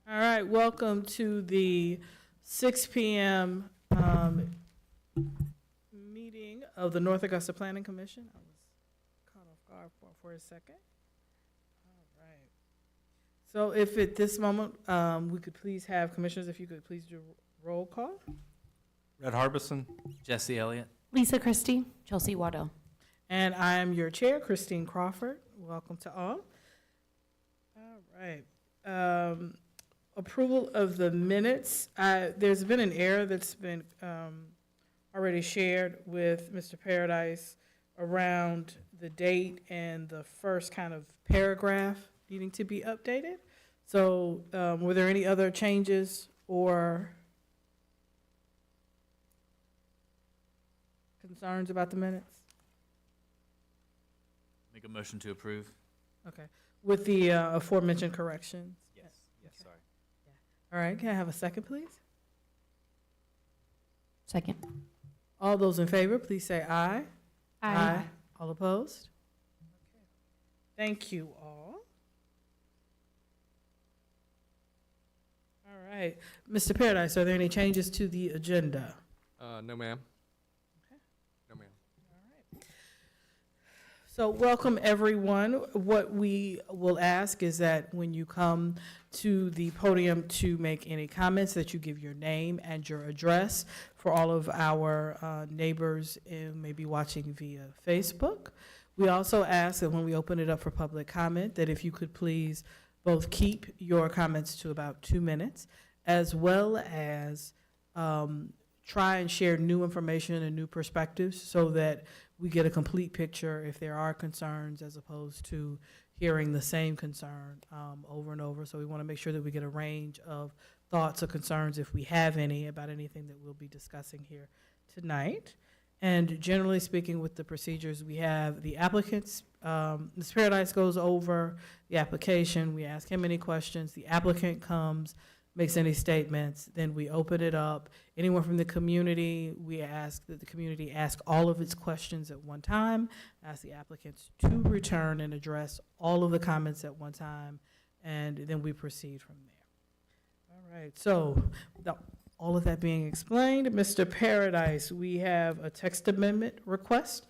All right, welcome to the 6 p.m. Meeting of the North Augusta Planning Commission. I was caught off guard for a second. All right. So if at this moment we could please have commissioners, if you could please do roll call. Red Harbison. Jesse Elliott. Lisa Christie. Chelsea Waddell. And I am your chair, Christine Crawford. Welcome to all. All right. Approval of the minutes. There's been an error that's been already shared with Mr. Paradise around the date and the first kind of paragraph needing to be updated. So were there any other changes or concerns about the minutes? Make a motion to approve. Okay. With the aforementioned corrections? Yes. Yes, Okay. sorry. All right, can I have a second, please? Second. All those in favor, please say aye. All opposed? Okay. Thank you all. All right. Mr. Paradise, are there any changes to the agenda? No, ma'am. Okay. No, ma'am. All right. So welcome, everyone. What we will ask is that when you come to the podium to make any comments, that you give your name and your address for all of our neighbors who may be watching via Facebook. We also ask that when we open it up for public comment, that if you could please both keep your comments to about 2 minutes, as well as try and share new information and new perspectives so that we get a complete picture if there are concerns, as opposed to hearing the same concern over and over. So we want to make sure that we get a range of thoughts or concerns, if we have any, about anything that we'll be discussing here tonight. And generally speaking, with the procedures, we have the applicants. Ms. Paradise goes over the application. We ask him any questions. The applicant comes, makes any statements, then we open it up. Anyone from the community, we ask that the community ask all of its questions at one time, ask the applicants to return and address all of the comments at one time, and then we proceed from there. All right, so without all of that being explained, Mr. Paradise, we have a text amendment request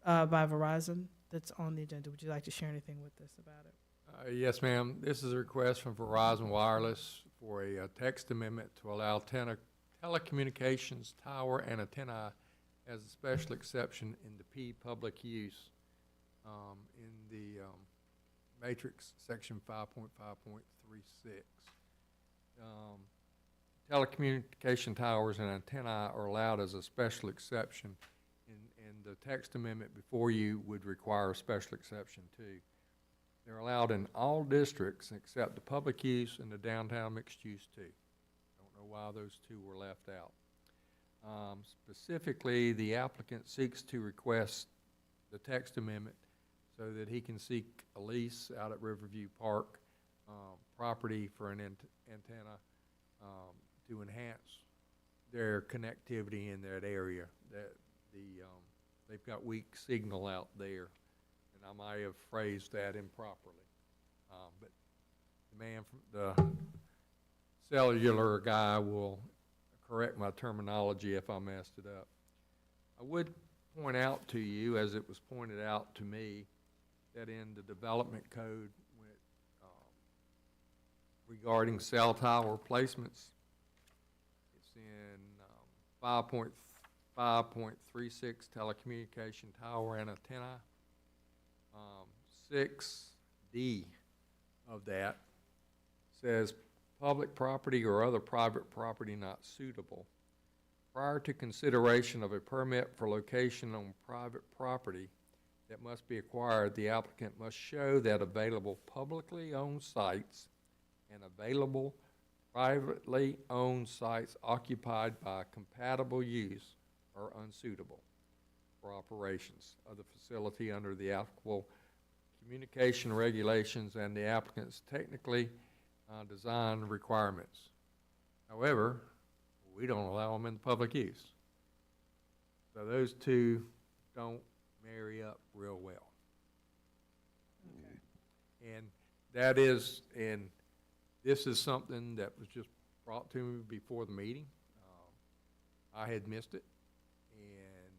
by Verizon that's on the agenda. Would you like to share anything with us about it? Yes, ma'am. This is a request from Verizon Wireless for a text amendment to allow telecommunications tower and antenna as a special exception in the P public use in the matrix section 5.5.36. Telecommunication towers and antenna are allowed as a special exception, and the text amendment before you would require a special exception too. They're allowed in all districts except the public use and the downtown mixed use too. Don't know why those two were left out. Specifically, the applicant seeks to request the text amendment so that he can seek a lease out at Riverview Park property for an antenna to enhance their connectivity in that area. That they've got weak signal out there. And I might have phrased that improperly. But the man from the cellular guy will correct my terminology if I messed it up. I would point out to you, as it was pointed out to me, that in the development code regarding cell tower placements, it's in 5.5.36 telecommunication tower and antenna. 6D of that says public property or other private property not suitable. Prior to consideration of a permit for location on private property that must be acquired, the applicant must show that available publicly owned sites and available privately owned sites occupied by compatible use are unsuitable for operations of the facility under the applicable communication regulations and the applicant's technically design requirements. However, we don't allow them in the public use. So those two don't marry up real well. Okay. And that is in This is something that was just brought to me before the meeting. I had missed it, and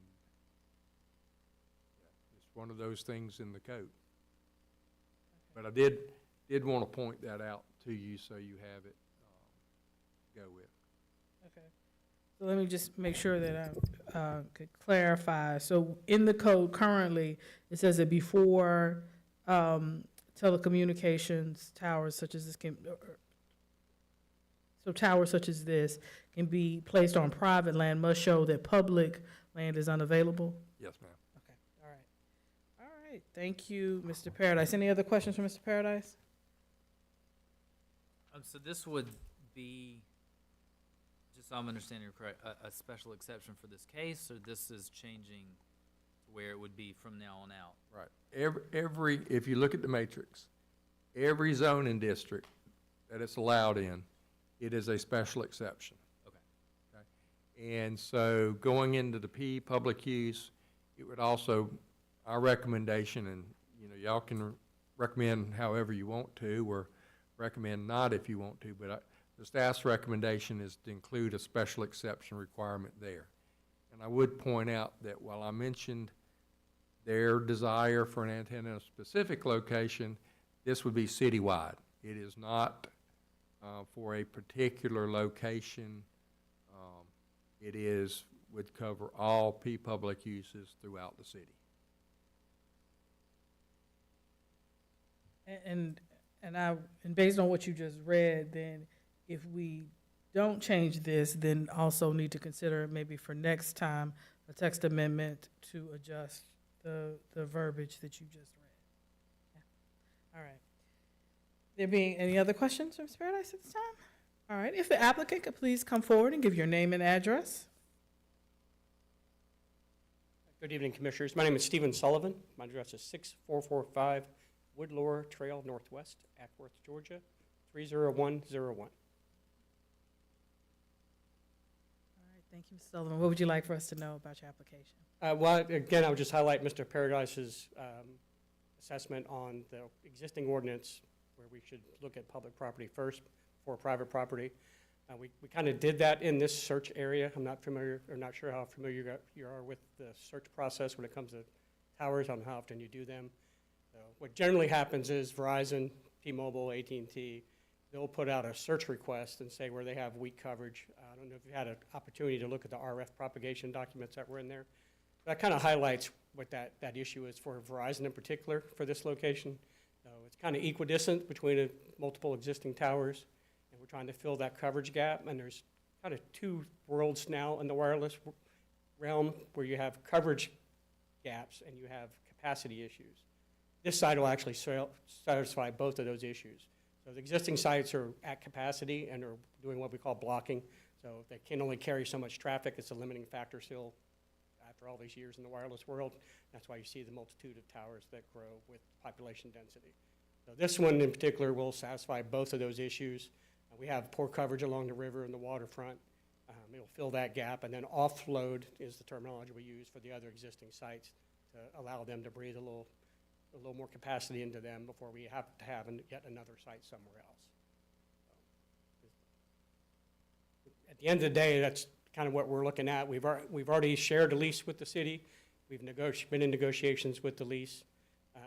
it's one of those things in the code. But I did want to point that out to you so you have it to go with. Okay. So let me just make sure that I could clarify. So in the code currently, it says that before telecommunications towers such as this towers such as this can be placed on private land must show that public land is unavailable? Yes, ma'am. Okay, all right. All right, thank you, Mr. Paradise. Any other questions for Mr. Paradise? So this would be, just so I'm understanding you correct, a special exception for this case, or this is changing to where it would be from now on out? Right. If you look at the matrix, every zoning district that it's allowed in, it is a special exception. Okay. And so going into the P, public use, it would also, our recommendation, and y'all can recommend however you want to, or recommend not if you want to, but the staff's recommendation is to include a special exception requirement there. And I would point out that while I mentioned their desire for an antenna in a specific location, this would be citywide. It is not for a particular location. It would cover all P public uses throughout the city. And based on what you just read, then if we don't change this, then also need to consider maybe for next time a text amendment to adjust the verbiage that you just read. Yeah. All right. There being any other questions from Mr. Paradise at this time? All right. If the applicant could please come forward and give your name and address. Good evening, Commissioners. My name is Stephen Sullivan. My address is 6445 Woodlore Trail Northwest, Ackworth, Georgia, 30101. All right. Thank you, Mr. Sullivan. What would you like for us to know about your application? Well, again, I would just highlight Mr. Paradise's assessment on the existing ordinance, where we should look at public property first for private property. We kind of did that in this search area. I'm not familiar, or not sure how familiar you are with the search process when it comes to towers, on how often you do them. So what generally happens is Verizon, T-Mobile, AT&T, they'll put out a search request and say where they have weak coverage. I don't know if you had an opportunity to look at the RF propagation documents that were in there. That kind of highlights what that issue is for Verizon in particular for this location. It's kind of equidistant between multiple existing towers, and we're trying to fill that coverage gap. And there's kind of two worlds now in the wireless realm, where you have coverage gaps and you have capacity issues. This site will actually satisfy both of those issues. So the existing sites are at capacity and are doing what we call blocking. So they can only carry so much traffic. It's a limiting factor still after all these years in the wireless world. That's why you see the multitude of towers that grow with population density. So this one in particular will satisfy both of those issues. We have poor coverage along the river and the waterfront. It'll fill that gap, and then offload is the terminology we use for the other existing sites to allow them to breathe a little more capacity into them before we have to have yet another site somewhere else. So, at the end of the day, that's kind of what we're looking at. We've already shared a lease with the city. We've been in negotiations with the lease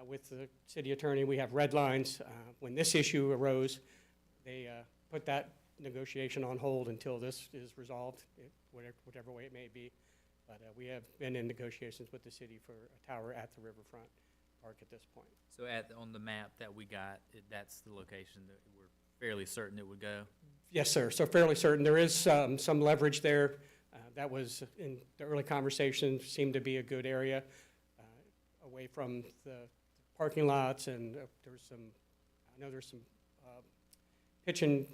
with the city attorney. We have red lines. When this issue arose, they put that negotiation on hold until this is resolved, whatever way it may be. But we have been in negotiations with the city for a tower at the riverfront park at this point. So on the map that we got, that's the location that we're fairly certain it would go? Yes, sir. So fairly certain. There is some leverage there. That was in the early conversations, seemed to be a good area away from the parking lots, and I know there's some pitching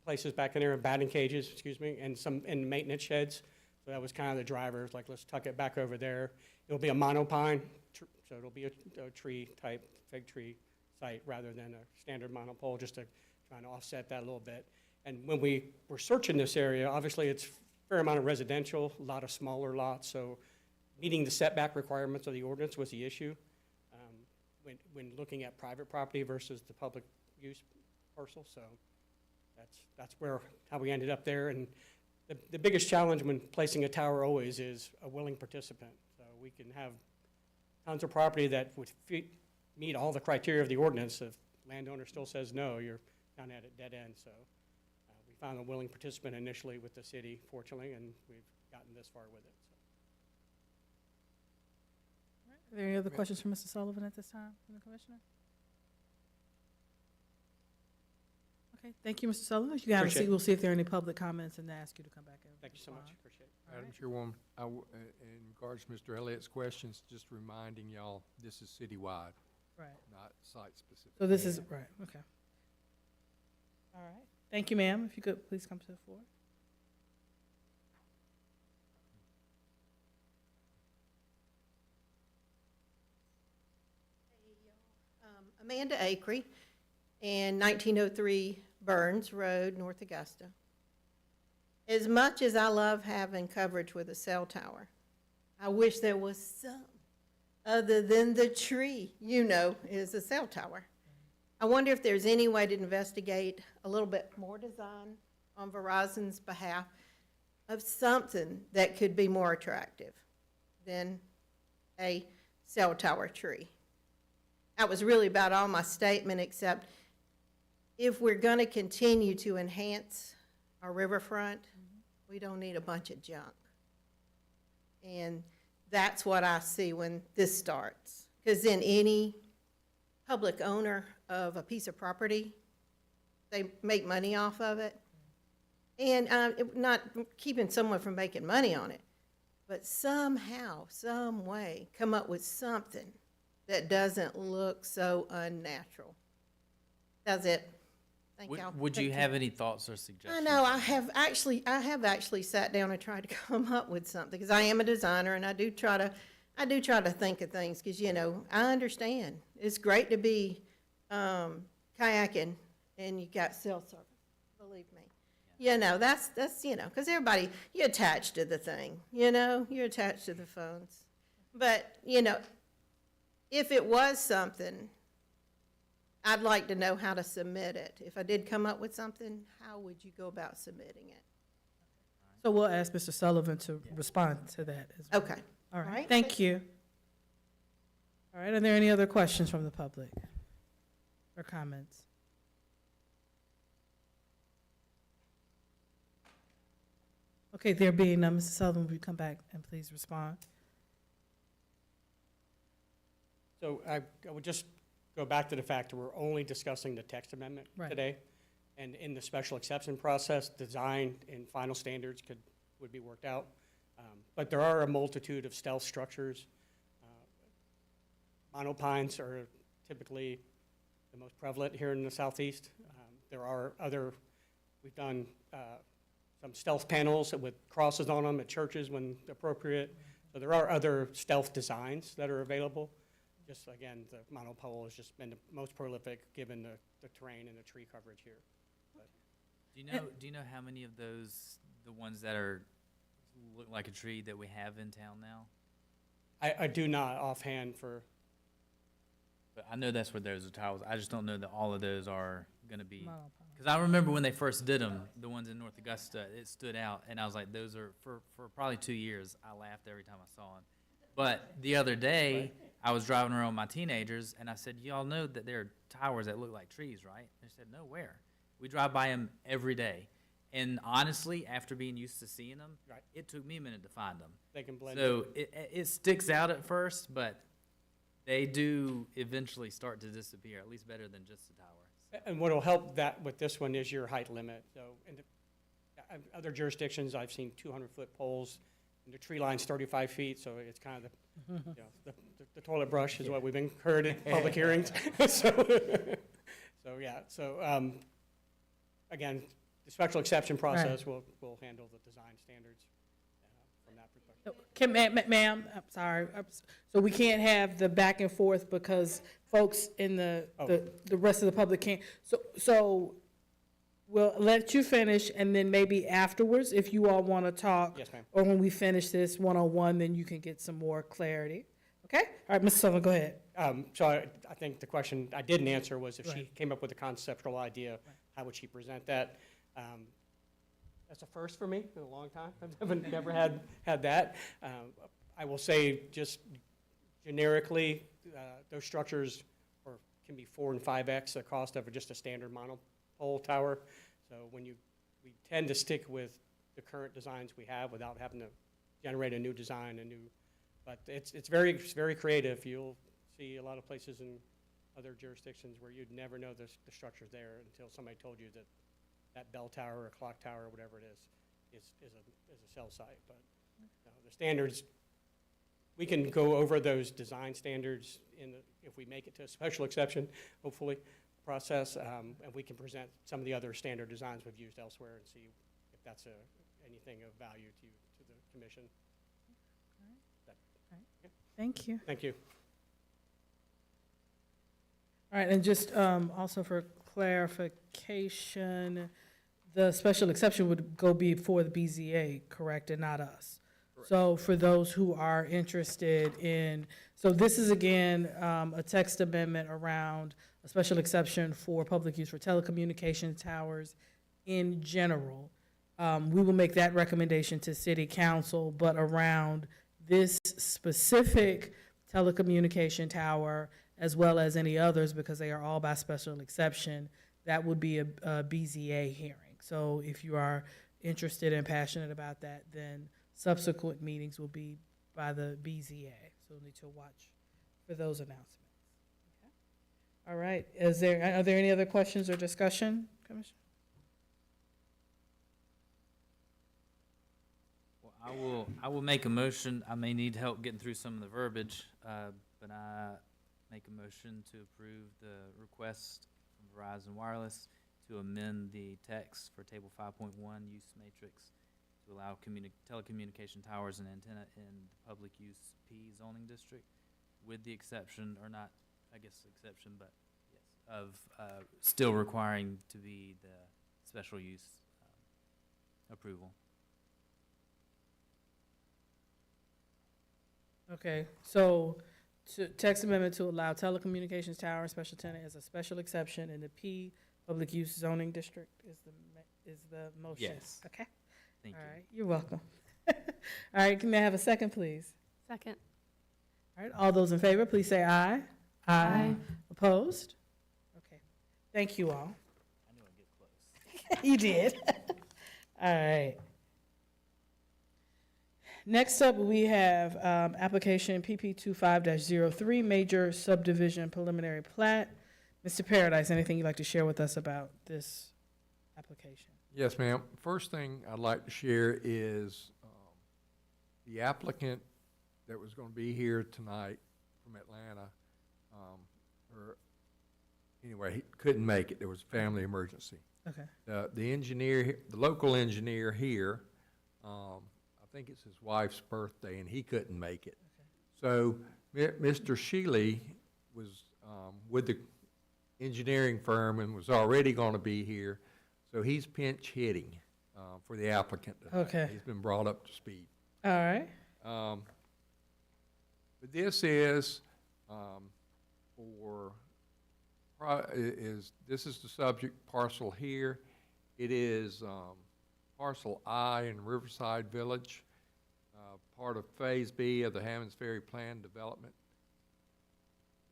places back in there, batting cages, excuse me, and some maintenance sheds. So that was kind of the driver, like, let's tuck it back over there. It'll be a monopine, so it'll be a tree type, fig tree site rather than a standard monopole, just to try and offset that a little bit. And when we were searching this area, obviously it's a fair amount of residential, a lot of smaller lots, so meeting the setback requirements of the ordinance was the issue when looking at private property versus the public use parcel. So That's how we ended up there. And the biggest challenge when placing a tower always is a willing participant. So we can have tons of property that would meet all the criteria of the ordinance. If landowner still says no, you're kind of at a dead end. So we found a willing participant initially with the city, fortunately, and we've gotten this far with it. Are there any other questions for Mr. Sullivan at this time from the commissioner? Okay, thank you, Mr. Sullivan. You have a Appreciate seat. it. We'll see if there are any public comments and ask you to come back and Thank you so much. respond. Appreciate it. All Madam right. Chairwoman, in regards to Mr. Elliott's questions, just reminding y'all, this is citywide, Right. not site-specific. So this is, right, okay. All right. Thank you, ma'am. If you could please come to the floor. Amanda Acree, and 1903 Burns Road, North Augusta. As much as I love having coverage with a cell tower, I wish there was some other than the tree, is a cell tower. I wonder if there's any way to investigate a little bit more design on Verizon's behalf of something that could be more attractive than a cell tower tree. That was really about all my statement, except if we're going to continue to enhance our riverfront, we don't need a bunch of junk. And that's what I see when this starts. Because then any public owner of a piece of property, they make money off of it. And not keeping someone from making money on it, but somehow, some way, come up with something that doesn't look so unnatural. That's it. Thank y'all. Would you Thank have any thoughts or suggestions? I know, I have actually sat down and tried to come up with something, because I am a designer, and I do try to think of things, because, I understand. It's great to be kayaking, and you got cell service, believe me. That's because everybody, you're attached to the thing, you're attached to the phones. But, if it was something, I'd like to know how to submit it. If I did come up with something, how would you go about submitting it? So we'll ask Mr. Sullivan to respond to that as well. Okay. All All right, right. thank you. All right, are there any other questions from the public or comments? Okay, there being none, Mr. Sullivan, will you come back and please respond? So I would just go back to the fact that we're only discussing the text amendment Right. today. And in the special exception process, design and final standards would be worked out. But there are a multitude of stealth structures. Monopines are typically the most prevalent here in the southeast. There are we've done some stealth panels with crosses on them at churches when appropriate. So there are other stealth designs that are available. Just again, the monopole has just been the most prolific given the terrain and the tree coverage here. Do you know how many of those, the ones that look like a tree that we have in town now? I do not offhand But I know that's where those are towers. I just don't know that all of those are gonna be. Monopile. Because I remember when they first did them, the ones in North Augusta, it stood out, and I was like, those are, for probably 2 years, I laughed every time I saw them. But the other day, I was driving around with my teenagers, and I said, y'all know that there are towers that look like trees, right? They said, no, where? We drive by them every day. And honestly, after being used to seeing them, Right. it took me a minute to find them. they can blend. So it sticks out at first, but they do eventually start to disappear, at least better than just a tower. And what'll help that with this one is your height limit. So in other jurisdictions, I've seen 200-foot poles, and the tree line's 35 feet, so it's kind of the toilet brush is what we've been heard at public hearings. Again, the special exception process will handle the design standards from that perspective. Ma'am, I'm sorry. So we can't have the back and forth because folks in the rest of the public can't. So we'll let you finish, and then maybe afterwards, if you all want to talk. Yes, ma'am. Or when we finish this one-on-one, then you can get some more clarity. Okay? All right, Mr. Sullivan, go ahead. So I think the question I didn't answer was if she Right. came up with a conceptual idea how would she present that? That's a first for me in a long time. I've never had that. I will say just generically, those structures can be 4 and 5x the cost of just a standard monopole tower. So we tend to stick with the current designs we have without having to generate a new design, but it's very creative. You'll see a lot of places in other jurisdictions where you'd never know the structure's there until somebody told you that bell tower or clock tower or whatever it is a cell site. But the standards, we can go over those design standards if we make it to a special exception, hopefully, process, and we can present some of the other standard designs we've used elsewhere and see if that's anything of value to the commission. Thank you. Thank you. All right, and just also for clarification, the special exception would go before the BZA, correct, and not us? Correct. So for those who are interested in, so this is again, a text amendment around a special exception for public use for telecommunication towers in general. We will make that recommendation to city council, but around this specific telecommunication tower, as well as any others, because they are all by special exception, that would be a BZA hearing. So if you are interested and passionate about that, then subsequent meetings will be by the BZA. So we'll need to watch for those announcements. Okay. All right, are there any other questions or discussion, Commissioner? Well, I will make a motion. I may need help getting through some of the verbiage, but I make a motion to approve the request from Verizon Wireless to amend the text for Table 5.1 use matrix to allow telecommunication towers and antenna in the public use P zoning district, with the exception, or not, I guess exception, but yes, of still requiring to be the special use approval. Okay, so text amendment to allow telecommunications tower and special tenant as a special exception in the P public use zoning district is the motion? Yes. Okay, Thank all you. right, you're welcome. All right, can I have a second, please? Second. All right, all those in favor, please say aye. Aye. Opposed? Okay, thank you all. I knew I'd get close. You did. All right. Next up, we have application PP 25-03, major subdivision preliminary plat. Mr. Paradise, anything you'd like to share with us about this application? Yes, ma'am. First thing I'd like to share is the applicant that was going to be here tonight from Atlanta, anyway, he couldn't make it. There was a family emergency. Okay. The engineer, the local engineer here, I think it's his wife's birthday, and he couldn't make it. So Mr. Shealy was with the engineering firm and was already going to be here, so he's pinch hitting for the applicant tonight. Okay. He's been brought up to speed. All right. But this is this is the subject parcel here. It is parcel I in Riverside Village, part of Phase B of the Hammonds Ferry Plan Development.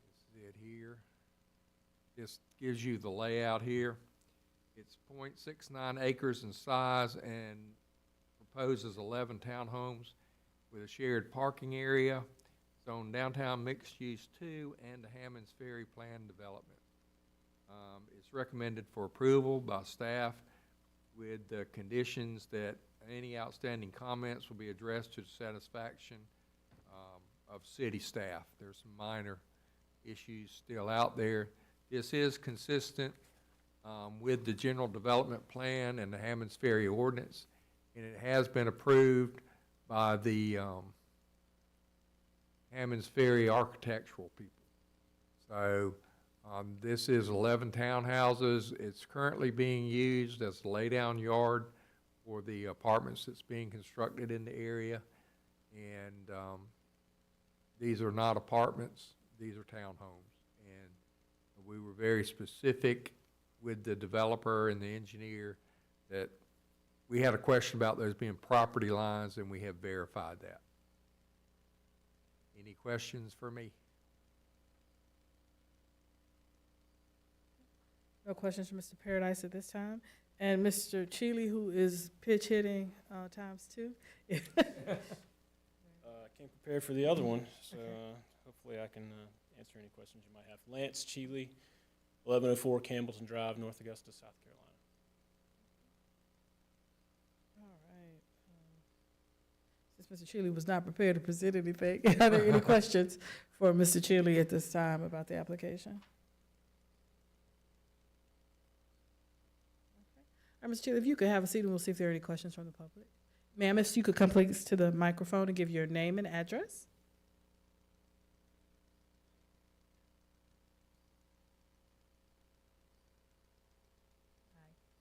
This is it here. This gives you the layout here. It's 0.69 acres in size and proposes 11 townhomes with a shared parking area. It's on downtown mixed use 2 and the Hammonds Ferry Plan Development. It's recommended for approval by staff with the conditions that any outstanding comments will be addressed to the satisfaction of city staff. There's some minor issues still out there. This is consistent with the general development plan and the Hammonds Ferry ordinance, and it has been approved by the Hammonds Ferry architectural people. So this is 11 townhouses. It's currently being used as a laydown yard for the apartments that's being constructed in the area. And these are not apartments, these are townhomes. And we were very specific with the developer and the engineer that we had a question about those being property lines, and we have verified that. Any questions for me? No questions from Mr. Paradise at this time. And Mr. Cheely, who is pitch hitting times two. Came prepared for the other one, so hopefully I can answer any questions you might have. Lance Cheely, 1104 Campbellton Drive, North Augusta, South Carolina. All right. Since Mr. Cheely was not prepared to present anything, are there any questions for Mr. Cheely at this time about the application? All right, Mr. Cheely, if you could have a seat, and we'll see if there are any questions from the public. Ma'am, if you could come please to the microphone and give your name and address.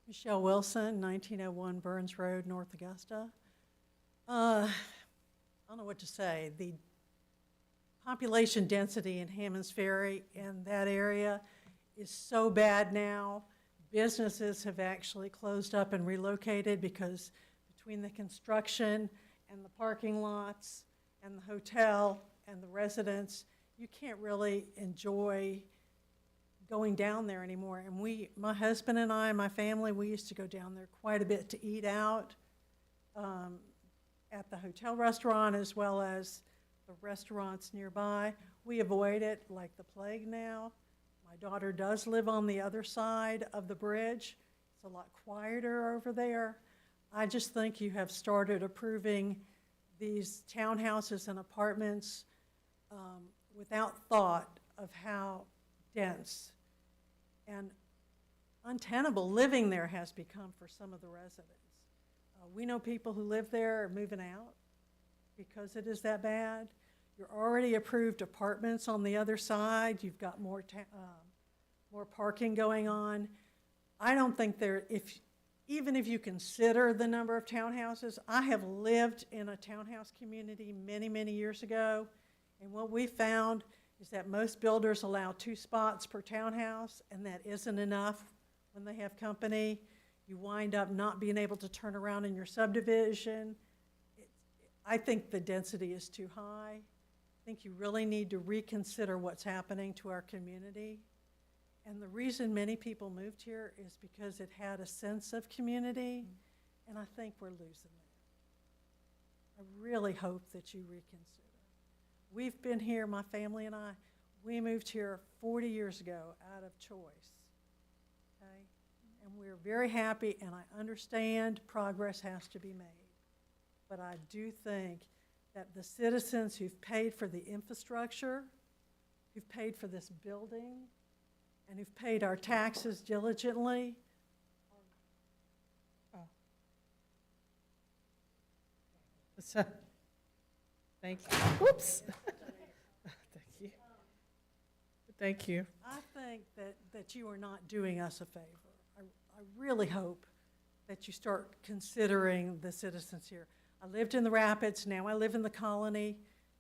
Michelle Wilson, 1901 Burns Road, North Augusta. I don't know what to say. The population density in Hammond's Ferry in that area is so bad now. Businesses have actually closed up and relocated because between the construction and the parking lots and the hotel and the residents, you can't really enjoy going down there anymore. And my husband and I, my family, we used to go down there quite a bit to eat out at the hotel restaurant as well as the restaurants nearby. We avoid it like the plague now. My daughter does live on the other side of the bridge. It's a lot quieter over there. I just think you have started approving these townhouses and apartments without thought of how dense and untenable living there has become for some of the residents. We know people who live there are moving out because it is that bad. You're already approved apartments on the other side. You've got more parking going on. I don't think even if you consider the number of townhouses, I have lived in a townhouse community many, many years ago, and what we found is that most builders allow 2 spots per townhouse, and that isn't enough when they have company. You wind up not being able to turn around in your subdivision. I think the density is too high. I think you really need to reconsider what's happening to our community. And the reason many people moved here is because it had a sense of community, and I think we're losing that. I really hope that you reconsider. We've been here, my family and I, we moved here 40 years ago out of choice, okay? And we're very happy, and I understand progress has to be made. But I do think that the citizens who've paid for the infrastructure, who've paid for this building, and who've paid our taxes diligently. Thank you. Whoops. Thank you. Thank you. I think that you are not doing us a favor. I really hope that you start considering the citizens here. I lived in the Rapids, now I live in the Colony.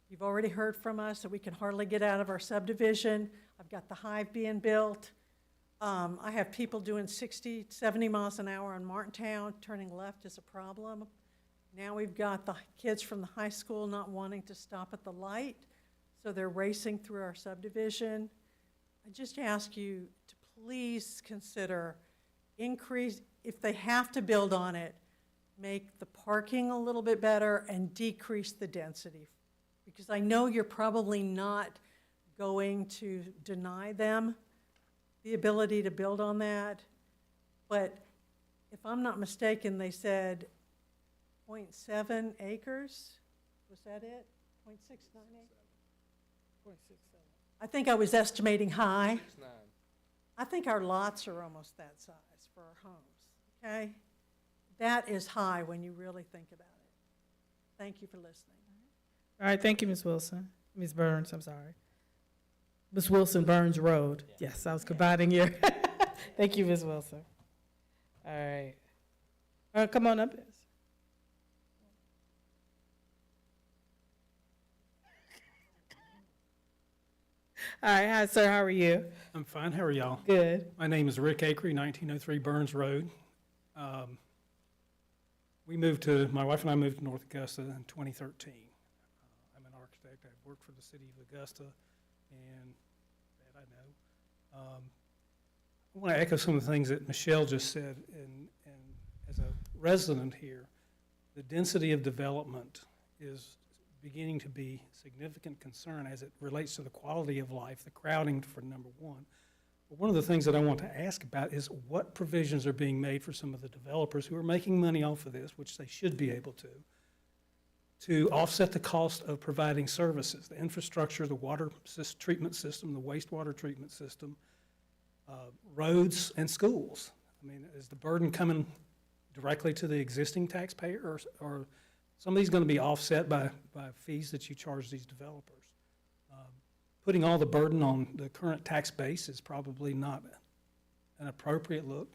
You've already heard from us that we can hardly get out of our subdivision. I've got the Hive being built. I have people doing 60, 70 miles an hour on Martintown. Turning left is a problem. Now we've got the kids from the high school not wanting to stop at the light, so they're racing through our subdivision. I just ask you to please consider increase, if they have to build on it, make the parking a little bit better and decrease the density. Because I know you're probably not going to deny them the ability to build on that, but if I'm not mistaken, they said 0.7 acres, was that it? 0.69 acres? I think I was estimating high. 6'9". I think our lots are almost that size for our homes, okay? That is high when you really think about it. Thank you for listening. All right, thank you, Ms. Wilson. Ms. Burns, I'm sorry. Ms. Wilson, Burns Road. Yes, I was combining your, thank you, Ms. Wilson. All right. Come on up. right, hi, sir, how are you? I'm fine. How are y'all? Good. My name is Rick Acree, 1903 Burns Road. My wife and I moved to North Augusta in 2013. I'm an architect. I've worked for the city of Augusta, and that I know. I want to echo some of the things that Michelle just said, and as a resident here, the density of development is beginning to be a significant concern as it relates to the quality of life, the crowding for number one. But one of the things that I want to ask about is what provisions are being made for some of the developers who are making money off of this, which they should be able to offset the cost of providing services, the infrastructure, the water treatment system, the wastewater treatment system, roads and schools. I mean, is the burden coming directly to the existing taxpayer, or some of these going to be offset by fees that you charge these developers? Putting all the burden on the current tax base is probably not an appropriate look.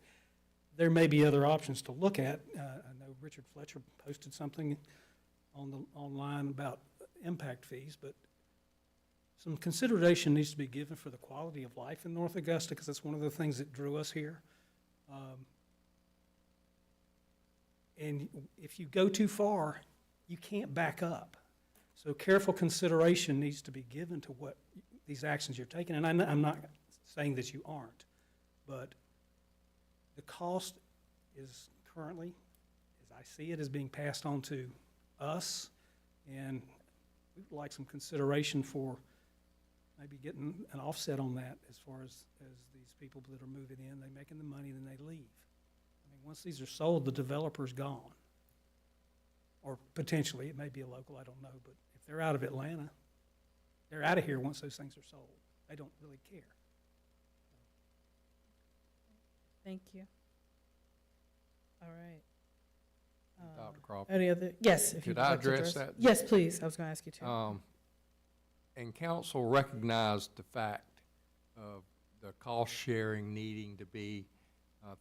There may be other options to look at. I know Richard Fletcher posted something online about impact fees, but some consideration needs to be given for the quality of life in North Augusta, because that's one of the things that drew us here. And if you go too far, you can't back up. So careful consideration needs to be given to what these actions you're taking. And I'm not saying that you aren't, but the cost is currently, as I see it, is being passed on to us. And we'd like some consideration for maybe getting an offset on that as far as these people that are moving in, they making the money, then they leave. I mean, once these are sold, the developer's gone. Or potentially, it may be a local, I don't know, but if they're out of Atlanta, they're out of here once those things are sold. They don't really care. Thank you. All right. Dr. Crawford. Any other, yes, if Could you'd I like to address that? Yes, please, I was gonna ask you to. And council recognized the fact of the cost sharing needing to be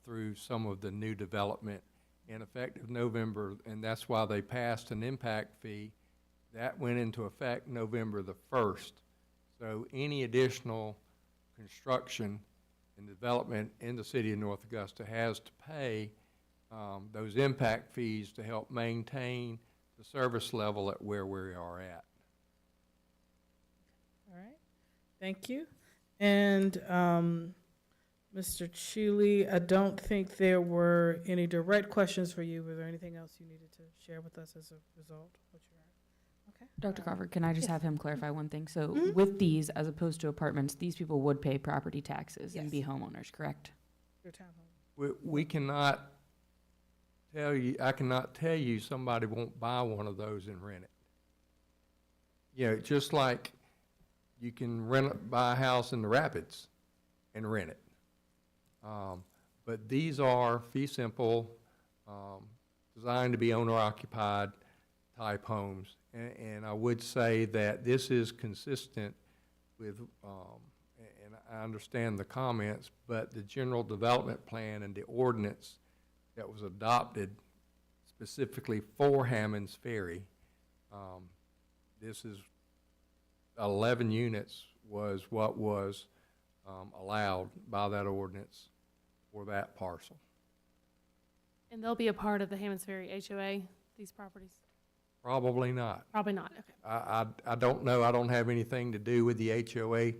through some of the new development in effective November, and that's why they passed an impact fee. That went into effect November the 1st. So any additional construction and development in the city of North Augusta has to pay those impact fees to help maintain the service level at where we are at. All right, thank you. And Mr. Chile, I don't think there were any direct questions for you. Was there anything else you needed to share with us as a result? Okay. Dr. Crawford, can I just have him clarify one thing? So Mhm. with these, as opposed to apartments, these people would pay property taxes and be homeowners, correct? Your townhome. We cannot tell you, I cannot tell you somebody won't buy one of those and rent it. You know, just like you can buy a house in the Rapids and rent it. But these are fee simple, designed to be owner occupied type homes. And I would say that this is consistent with, and I understand the comments, but the general development plan and the ordinance that was adopted specifically for Hammond's Ferry, this is 11 units was what was allowed by that ordinance for that parcel. And they'll be a part of the Hammond's Ferry HOA, these properties? Probably not. Probably not, okay. I don't know. I don't have anything to do with the HOA.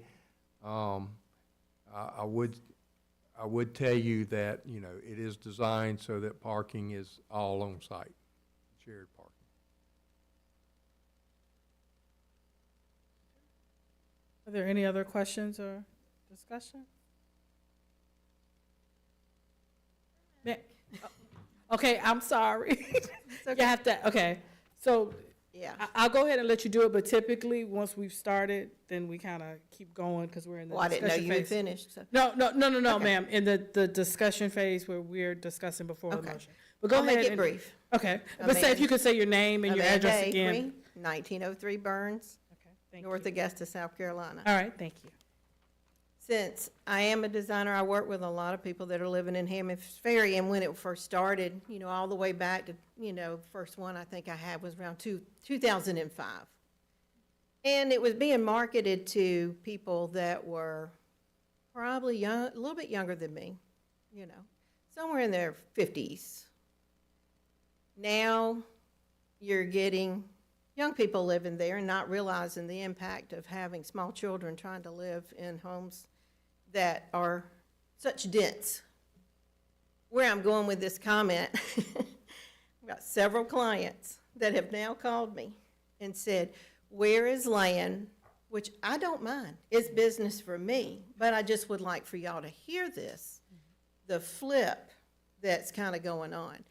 I would tell you that, you know, it is designed so that parking is all on site, shared parking. Are there any other questions or discussion? Okay, I'm sorry. You have to, okay, so Yeah. I'll go ahead and let you do it, but typically, once we've started, then we kind of keep going because we're in the Well, I didn't know discussion you had phase. finished, so. No, Okay. ma'am, in the discussion phase where we're discussing before the Okay. motion. But go I'll ahead make it and. brief. Okay, but say if you could say your name and your Amanda address again. Acree, 1903 Burns, Okay, thank North you. Augusta, South Carolina. All right, thank you. Since I am a designer, I work with a lot of people that are living in Hammond's Ferry, and when it first started, you know, all the way back to, you know, first one I think I had was around 2005. And it was being marketed to people that were probably young, a little bit younger than me, you know, somewhere in their 50s. Now you're getting young people living there and not realizing the impact of having small children trying to live in homes that are such dense. Where I'm going with this comment, I've got several clients that have now called me and said, where is land, which I don't mind, it's business for me, but I just would like for y'all to hear this, the flip that's kind of going on.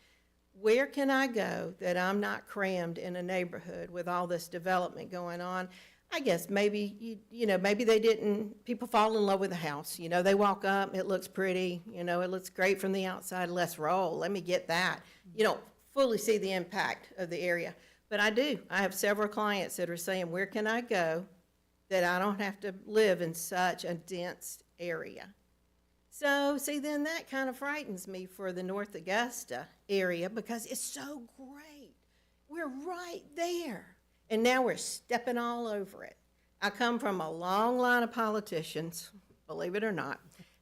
Where can I go that I'm not crammed in a neighborhood with all this development going on? I guess maybe, maybe they didn't, people fall in love with a house. You know, they walk up, it looks pretty, it looks great from the outside, let's roll, let me get that. You don't fully see the impact of the area. But I do. I have several clients that are saying, where can I go that I don't have to live in such a dense area? So, see, then that kind of frightens me for the North Augusta area because it's so great. We're right there. And now we're stepping all over it. I come from a long line of politicians, believe it or not.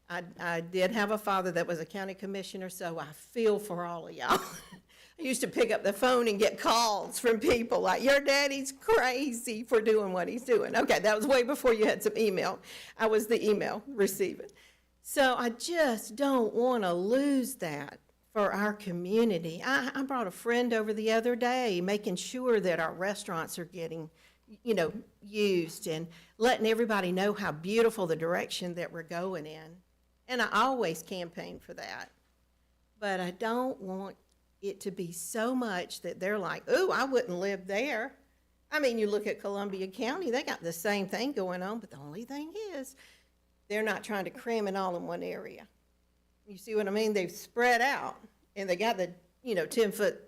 I did have a father that was a county commissioner, so I feel for all of y'all. I used to pick up the phone and get calls from people like, your daddy's crazy for doing what he's doing. Okay, that was way before you had some email. I was the email receiver. So I just don't want to lose that for our community. I brought a friend over the other day, making sure that our restaurants are getting, used and letting everybody know how beautiful the direction that we're going in. And I always campaign for that. But I don't want it to be so much that they're like, ooh, I wouldn't live there. I mean, you look at Columbia County, they got the same thing going on, but the only thing is they're not trying to cram it all in one area. You see what I mean? They've spread out and they got the, 10-foot,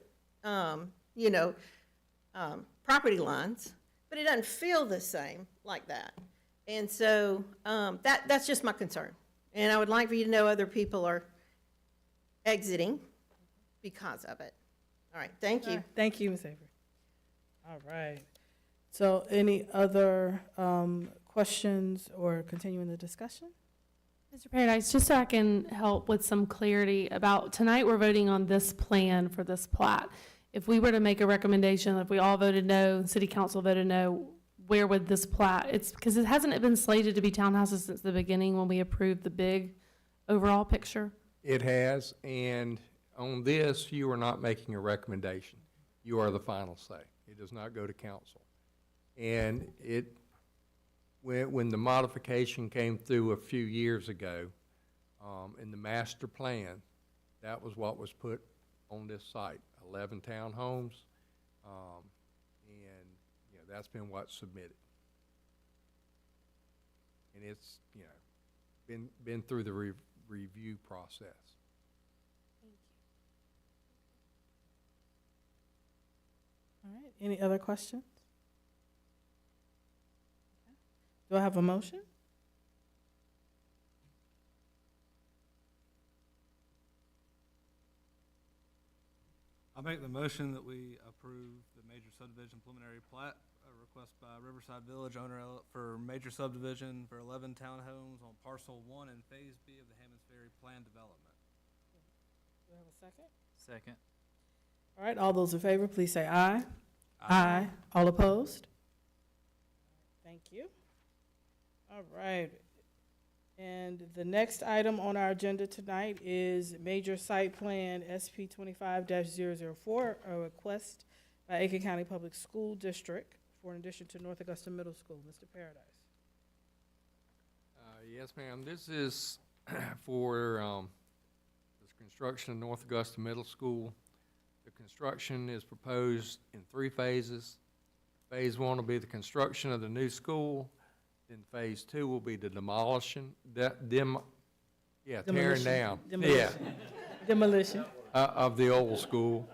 property lines, but it doesn't feel the same like that. And so that's just my concern. And I would like for you to know other people are exiting because of it. All right, thank you. All right, thank you, Ms. Avery. All right. So any other questions or continuing the discussion? Mr. Paradise, just so I can help with some clarity about tonight, we're voting on this plan for this plat. If we were to make a recommendation, if we all voted no, city council voted no, where would this plat, it's because it hasn't been slated to be townhouses since the beginning when we approved the big overall picture? It has, and on this, you are not making a recommendation. You are the final say. It does not go to council. And when the modification came through a few years ago, in the master plan, that was what was put on this site, 11 townhomes, and that's been what's submitted. And it's been through the review process. All right, any other questions? Do I have a motion? I make the motion that we approve the major subdivision preliminary plat, request by Riverside Village owner for major subdivision for 11 townhomes on parcel 1 and phase B of the Hammonds Ferry plan development. Do I have a second? Second. All right, all those in favor, please say aye. Aye. All opposed? Thank you. All right. And the next item on our agenda tonight is Major Site Plan SP 25-004, a request by Aiken County Public School District for an addition to North Augusta Middle School. Mr. Paradise. Yes, ma'am. This is for this construction of North Augusta Middle School. The construction is proposed in 3 phases. Phase 1 will be the construction of the new school. Then phase 2 will be the tearing down. Demolition. Of the old school.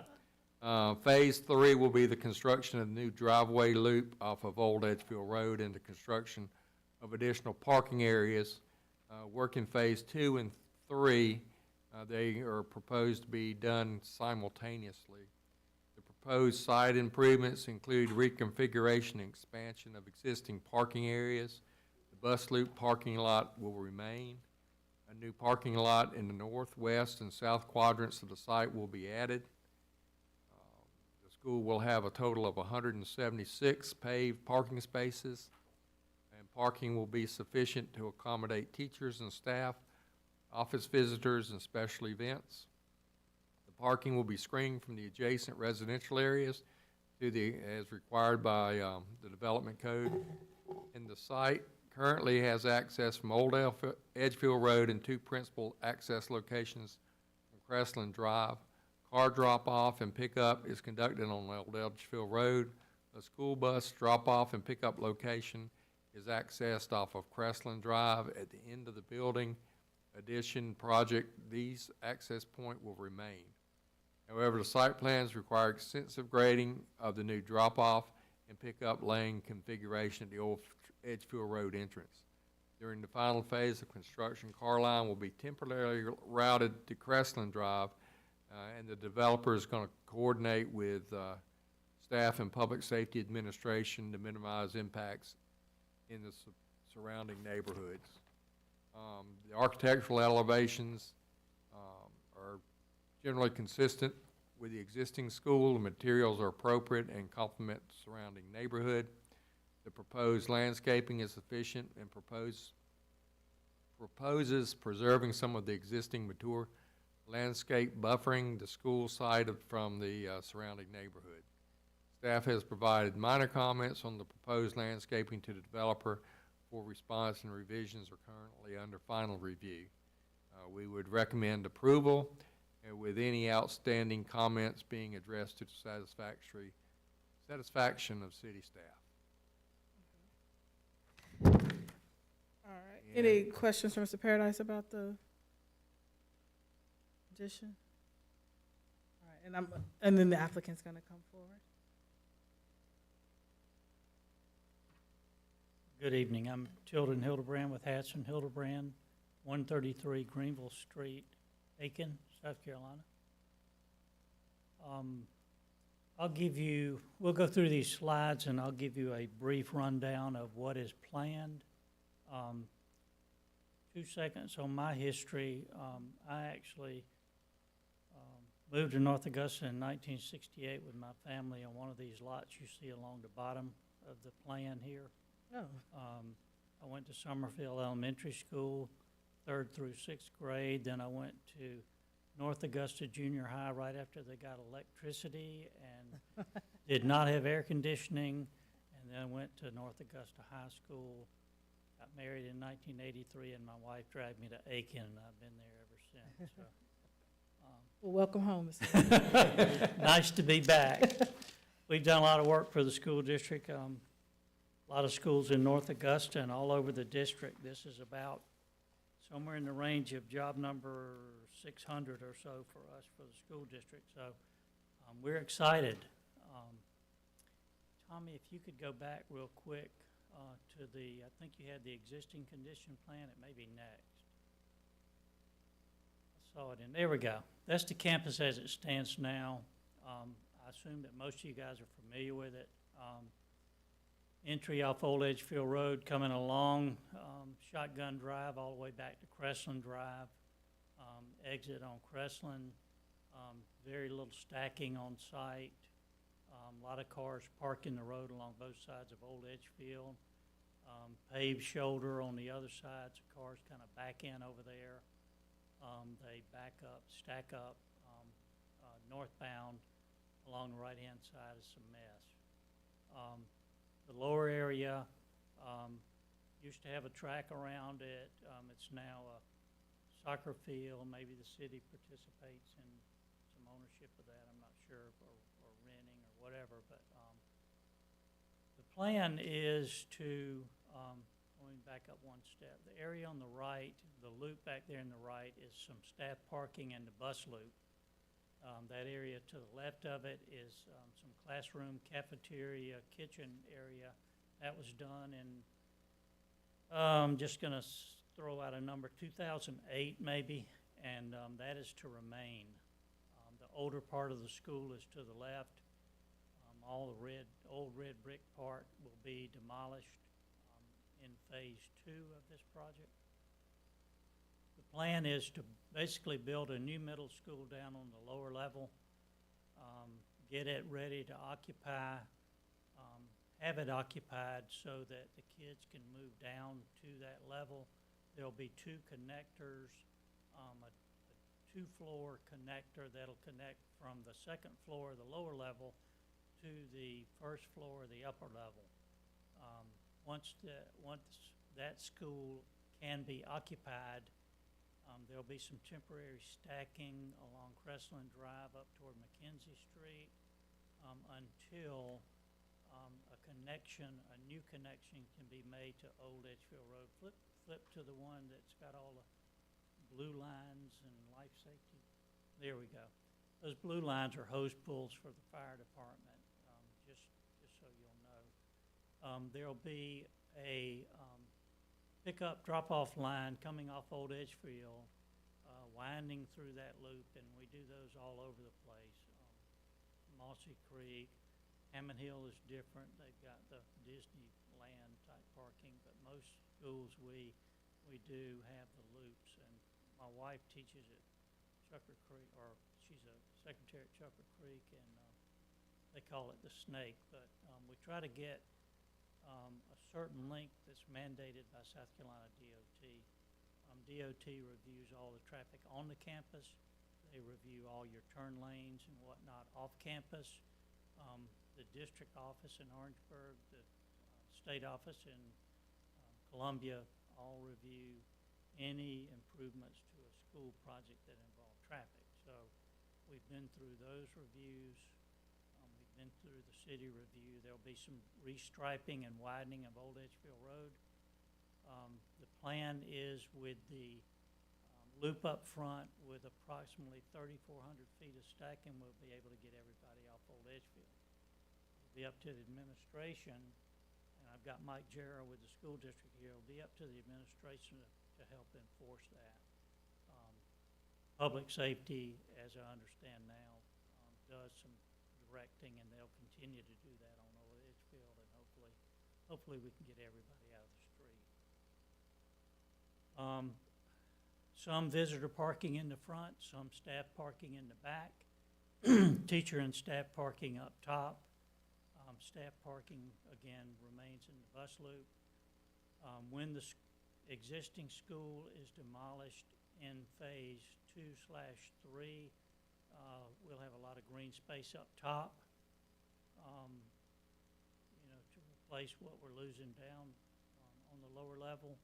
Phase 3 will be the construction of the new driveway loop off of Old Edgefield Road and the construction of additional parking areas. Work in phase 2 and 3, they are proposed to be done simultaneously. The proposed site improvements include reconfiguration and expansion of existing parking areas. The bus loop parking lot will remain. A new parking lot in the northwest and south quadrants of the site will be added. The school will have a total of 176 paved parking spaces, and parking will be sufficient to accommodate teachers and staff, office visitors, and special events. The parking will be screened from the adjacent residential areas as required by the development code. And the site currently has access from Old Edgefield Road and two principal access locations from Crestland Drive. Car drop-off and pickup is conducted on Old Edgefield Road. A school bus drop-off and pickup location is accessed off of Crestland Drive at the end of the building addition project. These access point will remain. However, the site plans require extensive grading of the new drop-off and pickup lane configuration at the Old Edgefield Road entrance. During the final phase of construction, car line will be temporarily routed to Crestland Drive, and the developer is going to coordinate with staff and Public Safety Administration to minimize impacts in the surrounding neighborhoods. The architectural elevations are generally consistent with the existing school. The materials are appropriate and complement the surrounding neighborhood. The proposed landscaping is sufficient and proposes preserving some of the existing mature landscape buffering the school site from the surrounding neighborhood. Staff has provided minor comments on the proposed landscaping to the developer for response, and revisions are currently under final review. We would recommend approval with any outstanding comments being addressed to the satisfaction of city staff. All right. Any questions from Mr. Paradise about the addition? All right, and then the applicant's gonna come forward. Good evening. I'm Tilden Hildebrand with Hatson Hildebrand, 133 Greenville Street, Aiken, South Carolina. We'll go through these slides and I'll give you a brief rundown of what is planned. 2 seconds on my history. I actually moved to North Augusta in 1968 with my family on one of these lots you see along the bottom of the plan here. Oh. I went to Summerfield Elementary School, 3rd through 6th grade. Then I went to North Augusta Junior High right after they got electricity and did not have air conditioning. And then went to North Augusta High School, got married in 1983, and my wife dragged me to Aiken, and I've been there ever since. So, Well, welcome home, Mr. nice to be back. We've done a lot of work for the school district. A lot of schools in North Augusta and all over the district. This is about somewhere in the range of job number 600 or so for us for the school district. So we're excited. Tommy, if you could go back real quick to I think you had the existing condition plan. It may be next. I saw it in, there we go. That's the campus as it stands now. I assume that most of you guys are familiar with it. Entry off Old Edgefield Road, coming along Shotgun Drive all the way back to Crestland Drive. Exit on Crestland. Very little stacking on site. A lot of cars parked in the road along both sides of Old Edgefield. Paved shoulder on the other side, so cars kind of back in over there. They back up, stack up northbound along the right-hand side is some mess. The lower area used to have a track around it. It's now a soccer field. Maybe the city participates in some ownership of that. I'm not sure, or renting or whatever. But the plan is to, going back up one step, the area on the right, the loop back there on the right is some staff parking and the bus loop. That area to the left of it is some classroom, cafeteria, kitchen area. That was done in, I'm just going to throw out a number, 2008 maybe, and that is to remain. The older part of the school is to the left, all the old red brick part will be demolished in phase 2 of this project. The plan is to basically build a new middle school down on the lower level, get it ready to occupy, have it occupied so that the kids can move down to that level. There'll be 2 connectors, a 2-floor connector that'll connect from the 2nd floor, the lower level, to the 1st floor, the upper level. Once that school can be occupied, there'll be some temporary stacking along Crestline Drive up toward McKenzie Street until a new connection can be made to Old Edgefield Road. Flip to the one that's got all the blue lines and life safety. There we go. Those blue lines are hose pulls for the fire department, just so you'll know. There'll be a pickup drop-off line coming off Old Edgefield, winding through that loop, and we do those all over the place. Mossy Creek, Hammond Hill is different. They've got the Disneyland type parking, but most schools we do have the loops. And my wife teaches at Chucker Creek, or she's a secretary at Chucker Creek, and they call it the snake. But we try to get a certain length that's mandated by South Carolina DOT. DOT reviews all the traffic on the campus. They review all your turn lanes and whatnot off campus. The district office in Orangeburg, the state office in Columbia all review any improvements to a school project that involve traffic. So we've been through those reviews. We've been through the city review. There'll be some restriping and widening of Old Edgefield Road. The plan is with the loop up front with approximately 3,400 feet of stacking, we'll be able to get everybody off Old Edgefield. It'll be up to the administration, and I've got Mike Jarrah with the school district here. It'll be up to the administration to help enforce that. Public safety, as I understand now, does some directing, and they'll continue to do that on Old Edgefield, and hopefully we can get everybody out of the street. Some visitor parking in the front, some staff parking in the back, teacher and staff parking up top. Staff parking, again, remains in the bus loop. When the existing school is demolished in phase 2/3, we'll have a lot of green space up top, to replace what we're losing down on the lower level.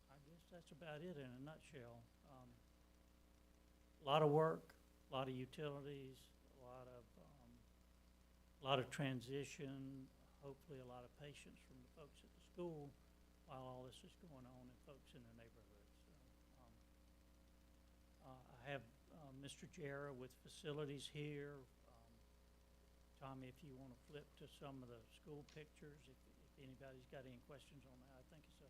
I guess that's about it in a nutshell. A lot of work, a lot of utilities, a lot of transition, hopefully a lot of patience from the folks at the school while all this is going on and folks in the neighborhood. So, I have Mr. Jarrah with facilities here. Tommy, if you want to flip to some of the school pictures, if anybody's got any questions on that. I think it's a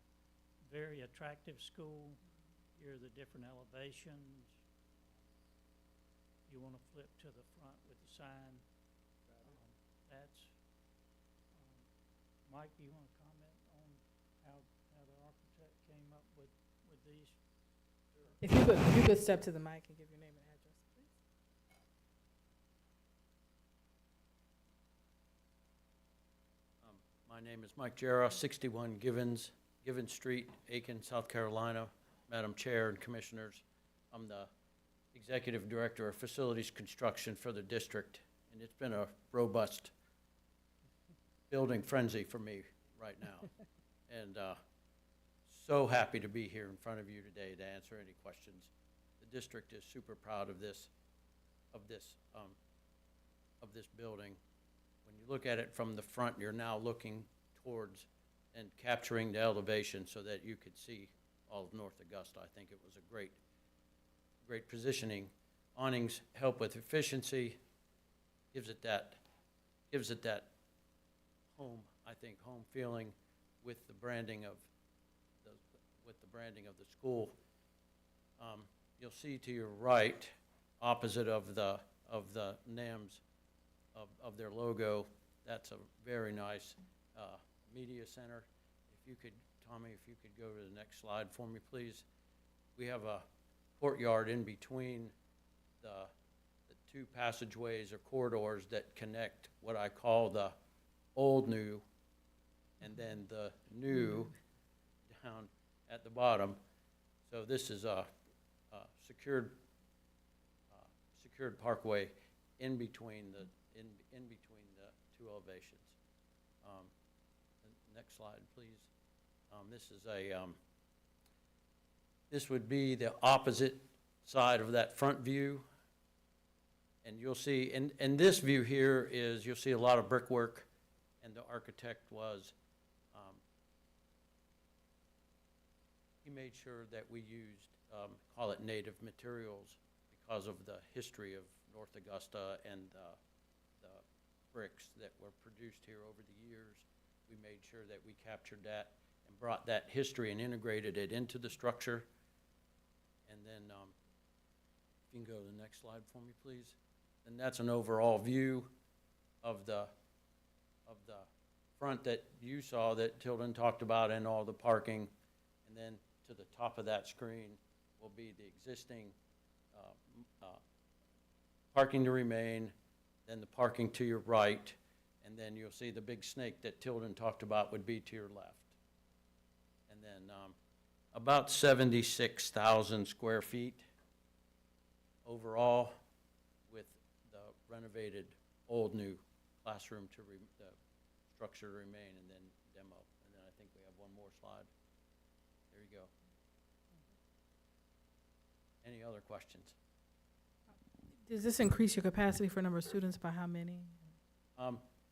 very attractive school. Here are the different elevations. You want to flip to the front with the sign. Mike, do you want to comment on how the architect came up with these? If you could step to the mic and give your name and address, please. My name is Mike Jarrah, 61 Givens Street, Aiken, South Carolina. Madam Chair and Commissioners, I'm the Executive Director of Facilities Construction for the district, and it's been a robust building frenzy for me right now. And so happy to be here in front of you today to answer any questions. The district is super proud of this building. When you look at it from the front, you're now looking towards and capturing the elevation so that you could see all of North Augusta. I think it was a great positioning. Awnings help with efficiency, gives it that home feeling with the branding of the school. You'll see to your right, opposite of the of the NAMs of their logo. That's a very nice media center. If you could, Tommy, if you could go to the next slide for me, please. We have a courtyard in between the two passageways or corridors that connect what I call the old new and then the new down at the bottom. So this is a secured parkway in between the two elevations. Next slide, please. This would be the opposite side of that front view. And you'll see, in this view here is, you'll see a lot of brickwork, and the architect was, he made sure that we used, call it native materials because of the history of North Augusta and the bricks that were produced here over the years. We made sure that we captured that and brought that history and integrated it into the structure. And then, if you can go to the next slide for me, please. And that's an overall view of the front that you saw that Tilden talked about, and all the parking. And then to the top of that screen will be the existing parking to remain, then the parking to your right, and then you'll see the big snake that Tilden talked about would be to your left. And then about 76,000 square feet overall, with the renovated old new classroom to the structure to remain, and then demo. And then I think we have one more slide. There you go. Any other questions? Does this increase your capacity for number of students by how many?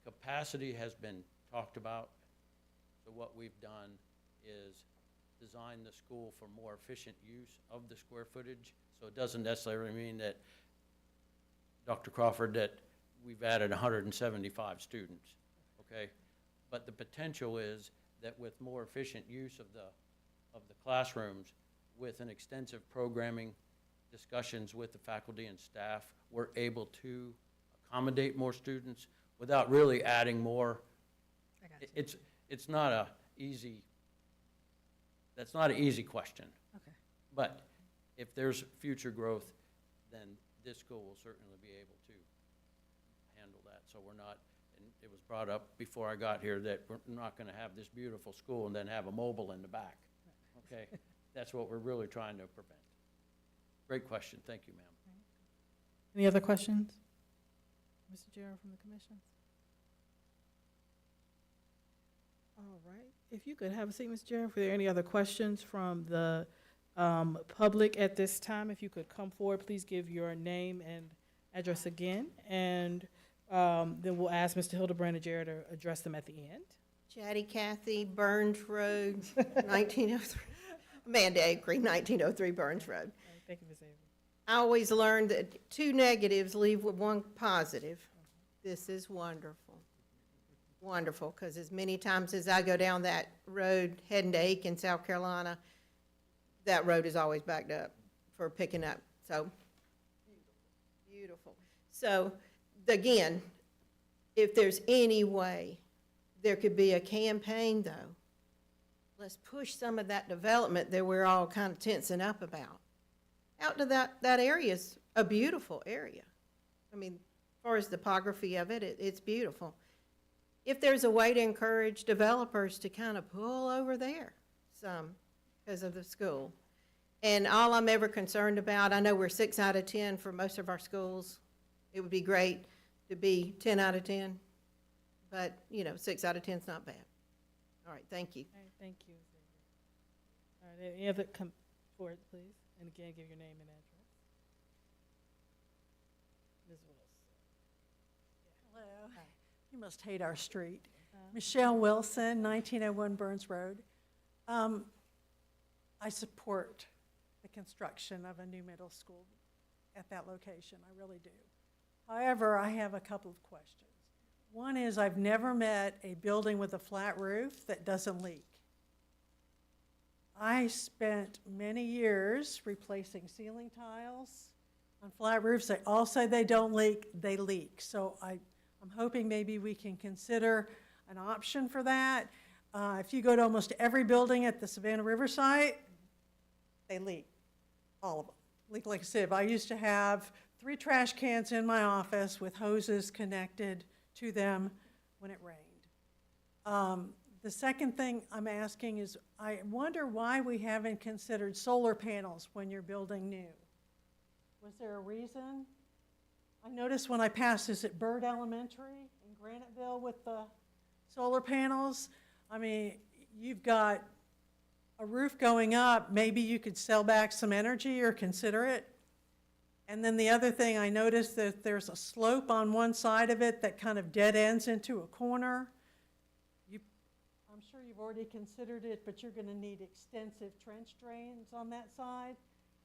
Capacity has been talked about. So what we've done is design the school for more efficient use of the square footage. So it doesn't necessarily mean that, Dr. Crawford, that we've added 175 students, okay? But the potential is that with more efficient use of the classrooms, with an extensive programming, discussions with the faculty and staff, we're able to accommodate more students without really adding more. It's not a easy, that's not an easy question. Okay. But if there's future growth, then this school will certainly be able to handle that. So we're not, and it was brought up before I got here, that we're not gonna have this beautiful school and then have a mobile in the back, okay? That's what we're really trying to prevent. Great question, thank you, ma'am. Any other questions? Mr. Gerald from the commission? All right, if you could have a seat, Ms. Gerald. If there are any other questions from the public at this time, if you could come forward, please give your name and address again. And then we'll ask Mr. Hildebrand and Jared to address them at the end. Chatty Cathy, Burns Road, 1903. Amanda Acree, 1903 Burns Road. All right, thank you, Ms. Avery. I always learned that 2 negatives leave with 1 positive. This is wonderful. Wonderful, because as many times as I go down that road heading to Aiken, South Carolina, that road is always backed up for picking up. So, beautiful. So, again, if there's any way there could be a campaign, though, let's push some of that development that we're all kind of tensing up about. Out to that area is a beautiful area. I mean, as far as the topography of it, it's beautiful. If there's a way to encourage developers to kind of pull over there some because of the school. And all I'm ever concerned about, I know we're 6 out of 10 for most of our schools. It would be great to be 10 out of 10, but, 6 out of 10 is not bad. All right, thank you. All right, thank you, Ms. Avery. All right, any other, come forward, please. And again, give your name and address. Ms. Wilson. Hello. You must hate our street. Michelle Wilson, 1901 Burns Road. I support the construction of a new middle school at that location. I really do. However, I have a couple of questions. One is, I've never met a building with a flat roof that doesn't leak. I spent many years replacing ceiling tiles on flat roofs. They all say they don't leak, they leak. So I'm hoping maybe we can consider an option for that. If you go to almost every building at the Savannah River site, they leak, all of them. Leak like a sieve. I used to have 3 trash cans in my office with hoses connected to them when it rained. The second thing I'm asking is, I wonder why we haven't considered solar panels when you're building new. Was there a reason? I noticed when I passed, is it Bird Elementary in Graniteville with the solar panels? I mean, you've got a roof going up, maybe you could sell back some energy or consider it. And then the other thing, I noticed that there's a slope on one side of it that kind of dead ends into a corner. I'm sure you've already considered it, but you're gonna need extensive trench drains on that side.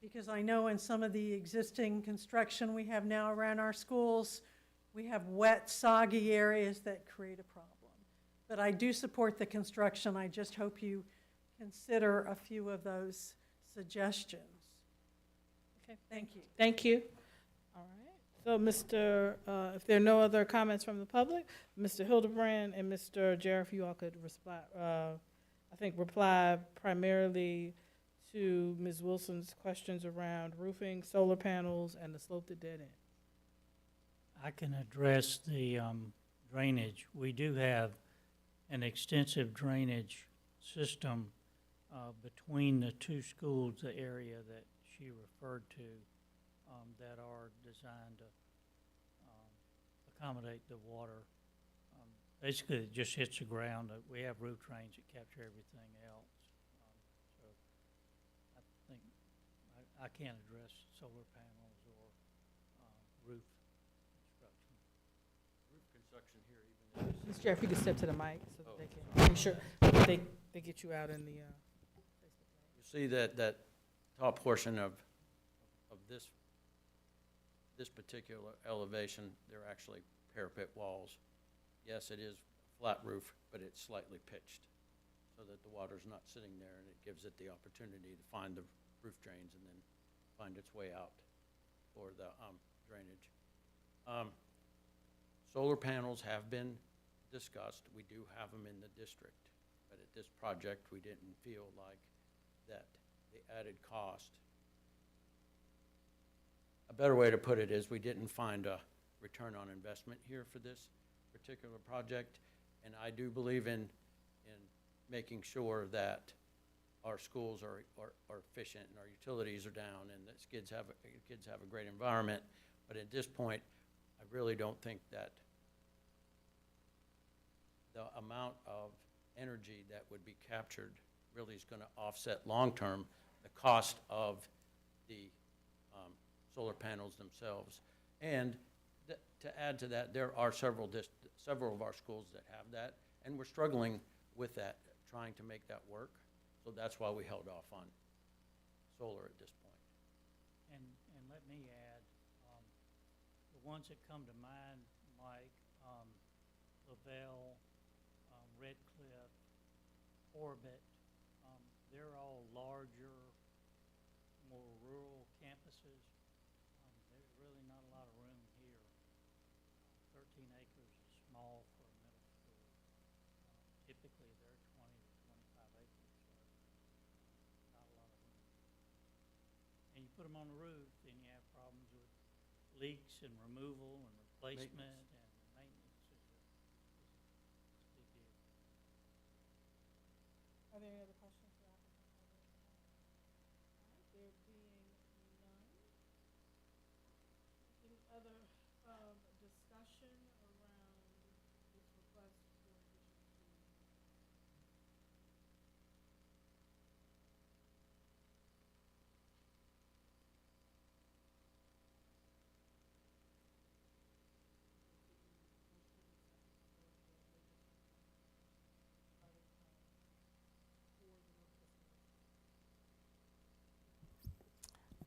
Because I know in some of the existing construction we have now around our schools, we have wet, soggy areas that create a problem. But I do support the construction. I just hope you consider a few of those suggestions. Okay, Thank you. thank you. All right, so if there are no other comments from the public, Mr. Hildebrand and Mr. Jarrett, if you all could reply primarily to Ms. Wilson's questions around roofing, solar panels, and the slope to dead end. I can address the drainage. We do have an extensive drainage system between the 2 schools, the area that she referred to, that are designed to accommodate the water. Basically, it just hits the ground. We have roof drains that capture everything else. So I think I can't address solar panels or roof construction. Roof construction here even is. Ms. Jarrett, if you could step to the mic so that they can make sure that they get you out in the. You see that top portion of this particular elevation, they're actually parapet walls. Yes, it is flat roof, but it's slightly pitched so that the water's not sitting there, and it gives it the opportunity to find the roof drains and then find its way out for the drainage. Solar panels have been discussed. We do have them in the district, but at this project, we didn't feel like that the added cost. A better way to put it is we didn't find a return on investment here for this particular project, and I do believe in making sure that our schools are efficient and our utilities are down and that kids have a great environment. But at this point, I really don't think that the amount of energy that would be captured really is going to offset long-term the cost of the solar panels themselves. And to add to that, there are several of our schools that have that, and we're struggling with that, trying to make that work. So that's why we held off on solar at this point. And let me add, the ones that come to mind, Mike, Lavelle, Red Cliff, Orbit, they're all larger, more rural campuses. There's really not a lot of room here. 13 acres is small for a middle school. Typically, they're 20 to 25 acres, so not a lot of room. And you put them on the roof, then you have problems with leaks and removal and replacement, and maintenance is a big deal. Are there any other questions for applicants? There being none. Any other discussion around this request for additional?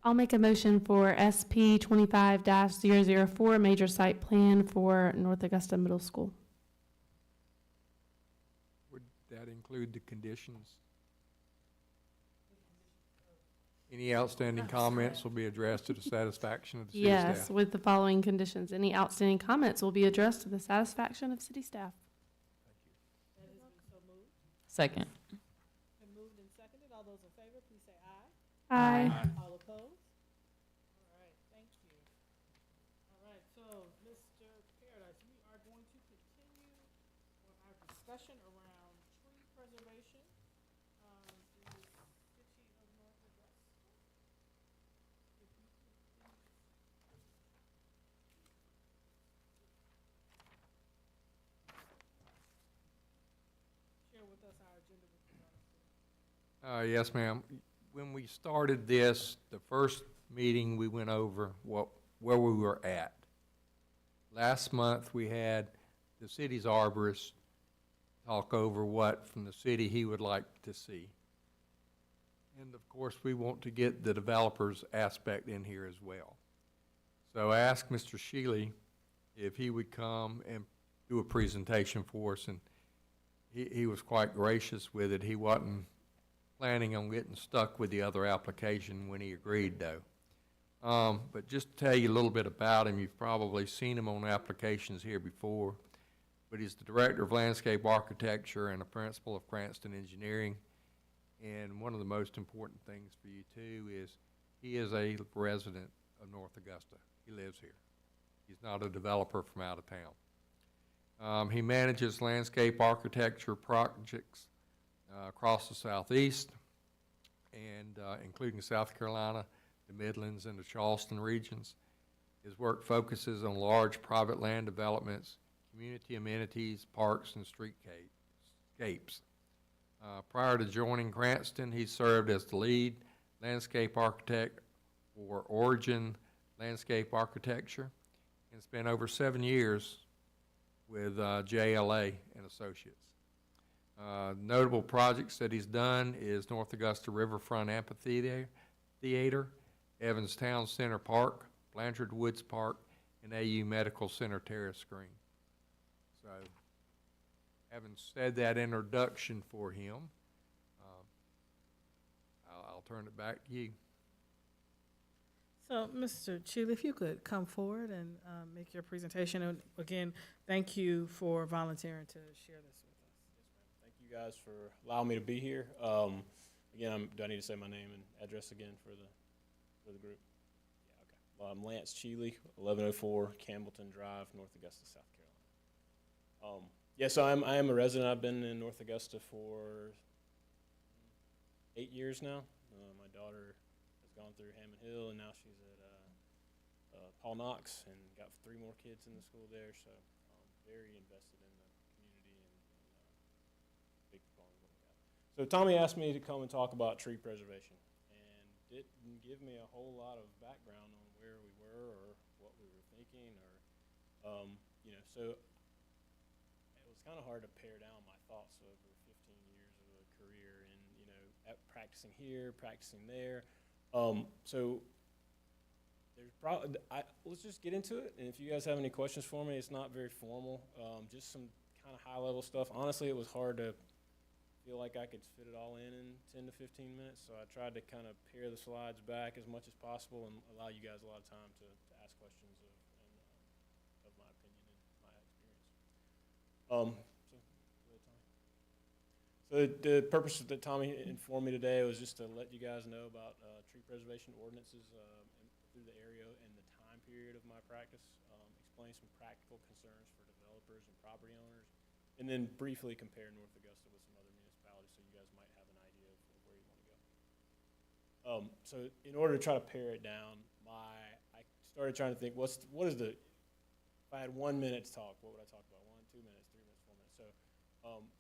I'll make a motion for SP 25-004, major site plan for North Augusta Middle School. Would that include the conditions? Any outstanding comments will be addressed to the satisfaction of the city staff. Yes, with the following conditions. Any outstanding comments will be addressed to the satisfaction of city staff. Second. Been moved and seconded. All those in favor, please say aye. Aye. All opposed? All right, thank you. All right, so, Mr. Paradise, we are going to continue on our discussion around tree preservation, in the city of North Augusta. If you could please share with us our agenda with regards to. Yes, ma'am. When we started this, the first meeting, we went over where we were at. Last month, we had the city's arborist talk over what from the city he would like to see. And of course, we want to get the developer's aspect in here as well. So I asked Mr. Shealy if he would come and do a presentation for us, and he was quite gracious with it. He wasn't planning on getting stuck with the other application when he agreed, though. But just to tell you a little bit about him, you've probably seen him on applications here before, but he's the Director of Landscape Architecture and a Principal of Cranston Engineering. And one of the most important things for you, too, is he is a resident of North Augusta. He lives here. He's not a developer from out of town. He manages landscape architecture projects across the southeast, and including South Carolina, the Midlands, and the Charleston regions. His work focuses on large private land developments, community amenities, parks, and streetscapes. Prior to joining Cranston, he served as the lead landscape architect for Origin Landscape Architecture and spent over 7 years with JLA and Associates. Notable projects that he's done is North Augusta Riverfront Amphitheater, Evans Town Center Park, Blanchard Woods Park, and AU Medical Center Terrace Screen. So, having said that introduction for him, I'll turn it back to you. So, Mr. Cheeley, if you could come forward and make your presentation. And again, thank you for volunteering to share this with us. Thank you guys for allowing me to be here. Again, do I need to say my name and address again for the group? Yeah, okay. Well, I'm Lance Cheeley, 1104 Campbellton Drive, North Augusta, South Carolina. Yeah, so I am a resident. I've been in North Augusta for 8 years now. My daughter has gone through Hammond Hill, and now she's at Paul Knox, and got 3 more kids in the school there. So very invested in the community and big proponent of what we got. So Tommy asked me to come and talk about tree preservation, and didn't give me a whole lot of background on where we were or what we were thinking, or you know. So it was kind of hard to pare down my thoughts over 15 years of a career, and practicing here, practicing there. So there's probably, let's just get into it. And if you guys have any questions for me, it's not very formal. Just some kind of high level stuff. Honestly, it was hard to feel like I could fit it all in 10 to 15 minutes. So I tried to kind of pare the slides back as much as possible and allow you guys a lot of time to ask questions of my opinion and my experience. So the purpose that Tommy informed me today was just to let you guys know about tree preservation ordinances through the area and the time period of my practice, explain some practical concerns for developers and property owners, and then briefly compare North Augusta with some other municipalities so you guys might have an idea of where you want to go. So in order to try to pare it down, I started trying to think, if I had 1 minute to talk, what would I talk about? 1, 2 minutes, 3 minutes, 4 minutes. So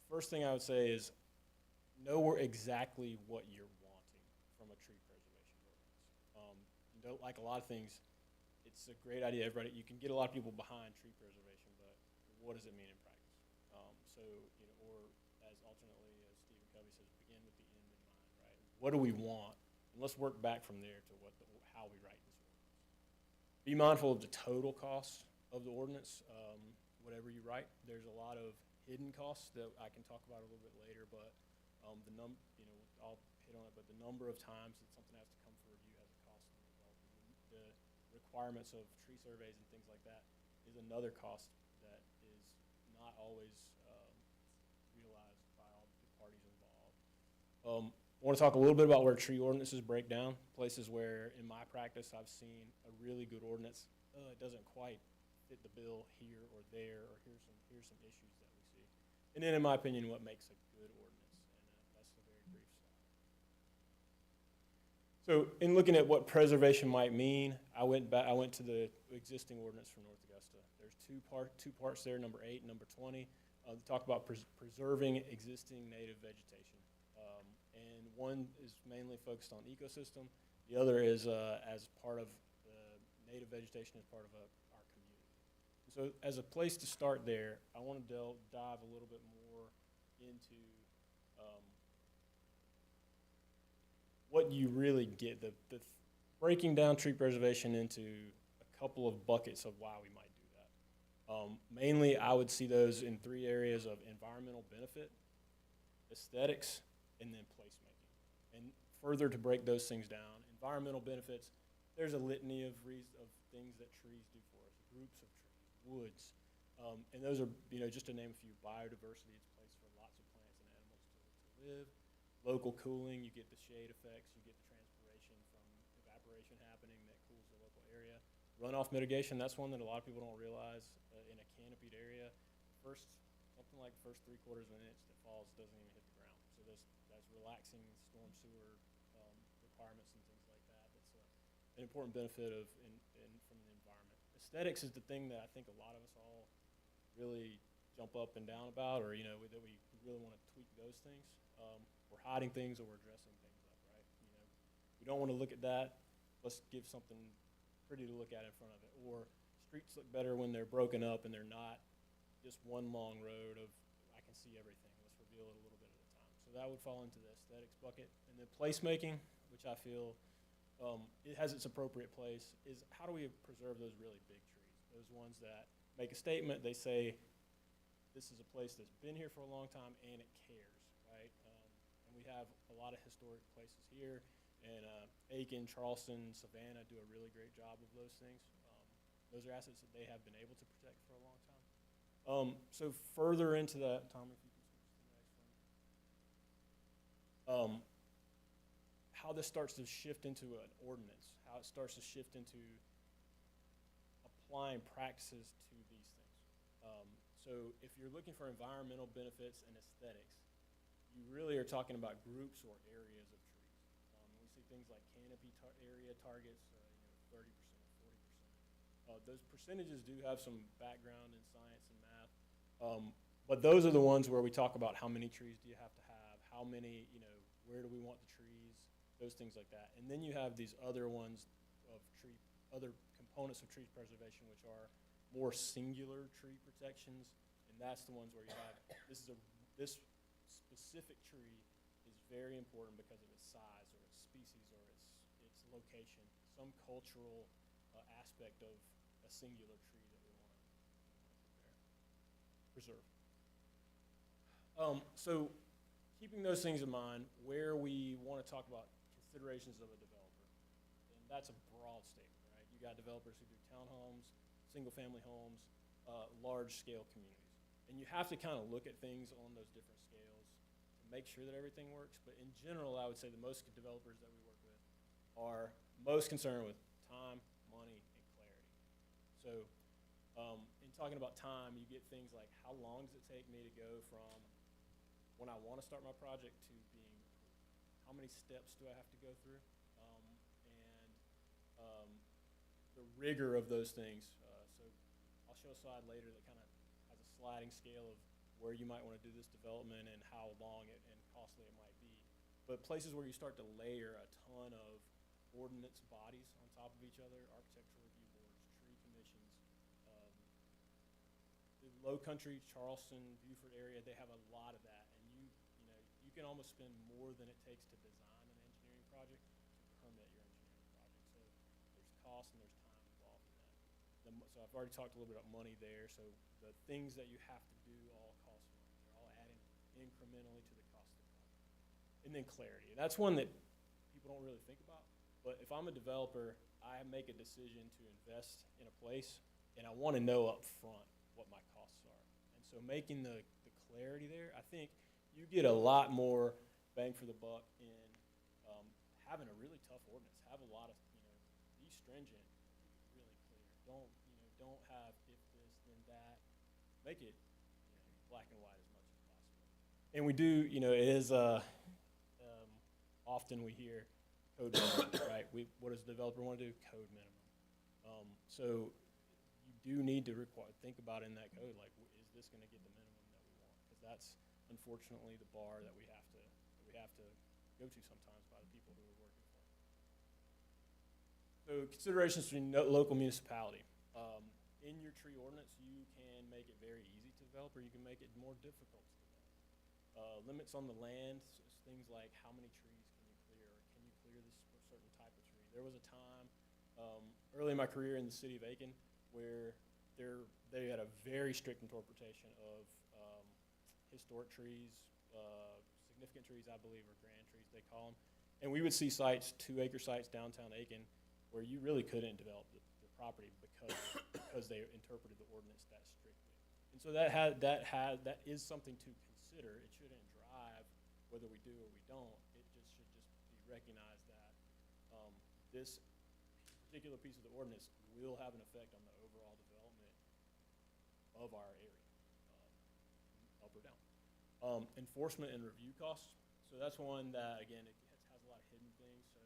first thing I would say is know exactly what you're wanting from a tree preservation ordinance. You know, like a lot of things, it's a great idea. Everybody, you can get a lot of people behind tree preservation, but what does it mean in practice? So, you know, or as alternately as Stephen Covey says, begin with the end in mind, right? What do we want? And let's work back from there to how we write this ordinance. Be mindful of the total cost of the ordinance. Whatever you write, there's a lot of hidden costs that I can talk about a little bit later, but I'll hit on it. but the number of times that something has to come for review has a cost to the developer. The requirements of tree surveys and things like that is another cost that is not always realized by all the parties involved. I want to talk a little bit about where tree ordinances break down, places where, in my practice, I've seen a really good ordinance. It doesn't quite fit the bill here or there, or here's some issues that we see. And then, in my opinion, what makes a good ordinance, and that's a very brief slide. So, in looking at what preservation might mean, I went to the existing ordinance for North Augusta. There's two parts there, number 8 and number 20. They talk about preserving existing native vegetation. And one is mainly focused on ecosystem. The other is as part of the native vegetation as part of our community. So as a place to start there, I want to dive a little bit more into what you really get, the breaking down tree preservation into a couple of buckets of why we might do that. Mainly, I would see those in 3 areas of environmental benefit, aesthetics, and then placemaking. And further to break those things down, environmental benefits, there's a litany of things that trees do for us, groups of trees, woods. And those are, just to name a few, biodiversity, it's a place for lots of plants and animals to live. Local cooling, you get the shade effects, you get the transpiration from evaporation happening that cools the local area. Runoff mitigation, that's one that a lot of people don't realize in a canopied area. Something like the first 3/4 of an inch that falls doesn't even hit the ground. So that's relaxing storm sewer requirements and things like that. That's an important benefit from the environment. Aesthetics is the thing that I think a lot of us all really jump up and down about, or that we really want to tweak those things. We're hiding things or we're dressing things up, right? We don't want to look at that. Let's give something pretty to look at in front of it. Or streets look better when they're broken up and they're not just one long road of I can see everything. Let's reveal it a little bit at a time. So that would fall into the aesthetics bucket. And then placemaking, which I feel it has its appropriate place, is how do we preserve those really big trees? Those ones that make a statement, they say, this is a place that's been here for a long time and it cares, right? And we have a lot of historic places here, and Aiken, Charleston, Savannah do a really great job of those things. Those are assets that they have been able to protect for a long time. So further into that, Tom, if you can switch to the next one. How this starts to shift into an ordinance, how it starts to shift into applying practices to these things. So if you're looking for environmental benefits and aesthetics, you really are talking about groups or areas of trees. We see things like canopy area targets, 30%, 40%. Those percentages do have some background in science and math, but those are the ones where we talk about how many trees do you have to have, how many, where do we want the trees, those things like that. And then you have these other ones of other components of tree preservation, which are more singular tree protections, and that's the ones where you have, this specific tree is very important because of its size or its species or its location, some cultural aspect of a singular tree that we want to preserve. So keeping those things in mind, where we want to talk about considerations of a developer, and that's a broad statement, right? You got developers who do townhomes, single-family homes, large-scale communities, and you have to kind of look at things on those different scales to make sure that everything works. But in general, I would say the most developers that we work with are most concerned with time, money, and clarity. So in talking about time, you get things like how long does it take me to go from when I want to start my project to being approved? How many steps do I have to go through? The rigor of those things. So I'll show a slide later that kind of has a sliding scale of where you might want to do this development and how long and costly it might be. But places where you start to layer a ton of ordinance bodies on top of each other, architectural review boards, tree commissions. The Low Country, Charleston, Beaufort area, they have a lot of that, and you can almost spend more than it takes to design an engineering project to permit your engineering project. So there's cost and there's time involved in that. So I've already talked a little bit about money there. So the things that you have to do all cost money. They're all adding incrementally to the cost of the project. And then clarity. And that's one that people don't really think about. But if I'm a developer, I make a decision to invest in a place, and I want to know up front what my costs are. And so making the clarity there, I think you get a lot more bang for the buck in having a really tough ordinance. Have a lot of, be stringent, really clear. Don't have if this, then that. Make it, black and white as much as possible. And we do, it is, often we hear code minimum, right? What does the developer want to do? Code minimum. So you do need to think about in that code, like, is this going to get the minimum that we want? Because that's unfortunately the bar that we have to go to sometimes by the people who are working for it. So considerations for local municipality. In your tree ordinance, you can make it very easy to develop, or you can make it more difficult to develop. Limits on the land, things like how many trees can you clear, or can you clear this certain type of tree. There was a time early in my career in the city of Aiken where they had a very strict interpretation of historic trees, significant trees, I believe, or grand trees they call them. And we would see sites, 2-acre sites downtown Aiken, where you really couldn't develop the property because they interpreted the ordinance that strictly. And so that is something to consider. It shouldn't drive whether we do or we don't. It just should just be recognized that this particular piece of the ordinance will have an effect on the overall development of our area, up or down. Enforcement and review costs. So that's one that, again, it has a lot of hidden things. So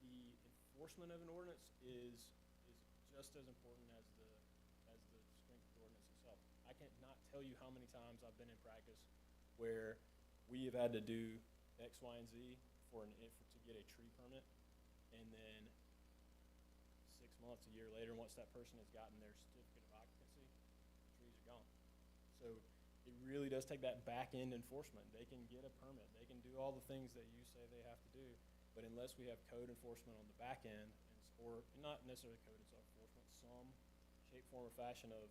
the enforcement of an ordinance is just as important as the strength of the ordinance itself. I cannot tell you how many times I've been in practice where we have had to do X, Y, and Z to get a tree permit, and then 6 months, a year later, once that person has gotten their certificate of occupancy, the trees are gone. So it really does take that back-end enforcement. They can get a permit. They can do all the things that you say they have to do, but unless we have code enforcement on the back end, or not necessarily code enforcement, some shape, form, or fashion of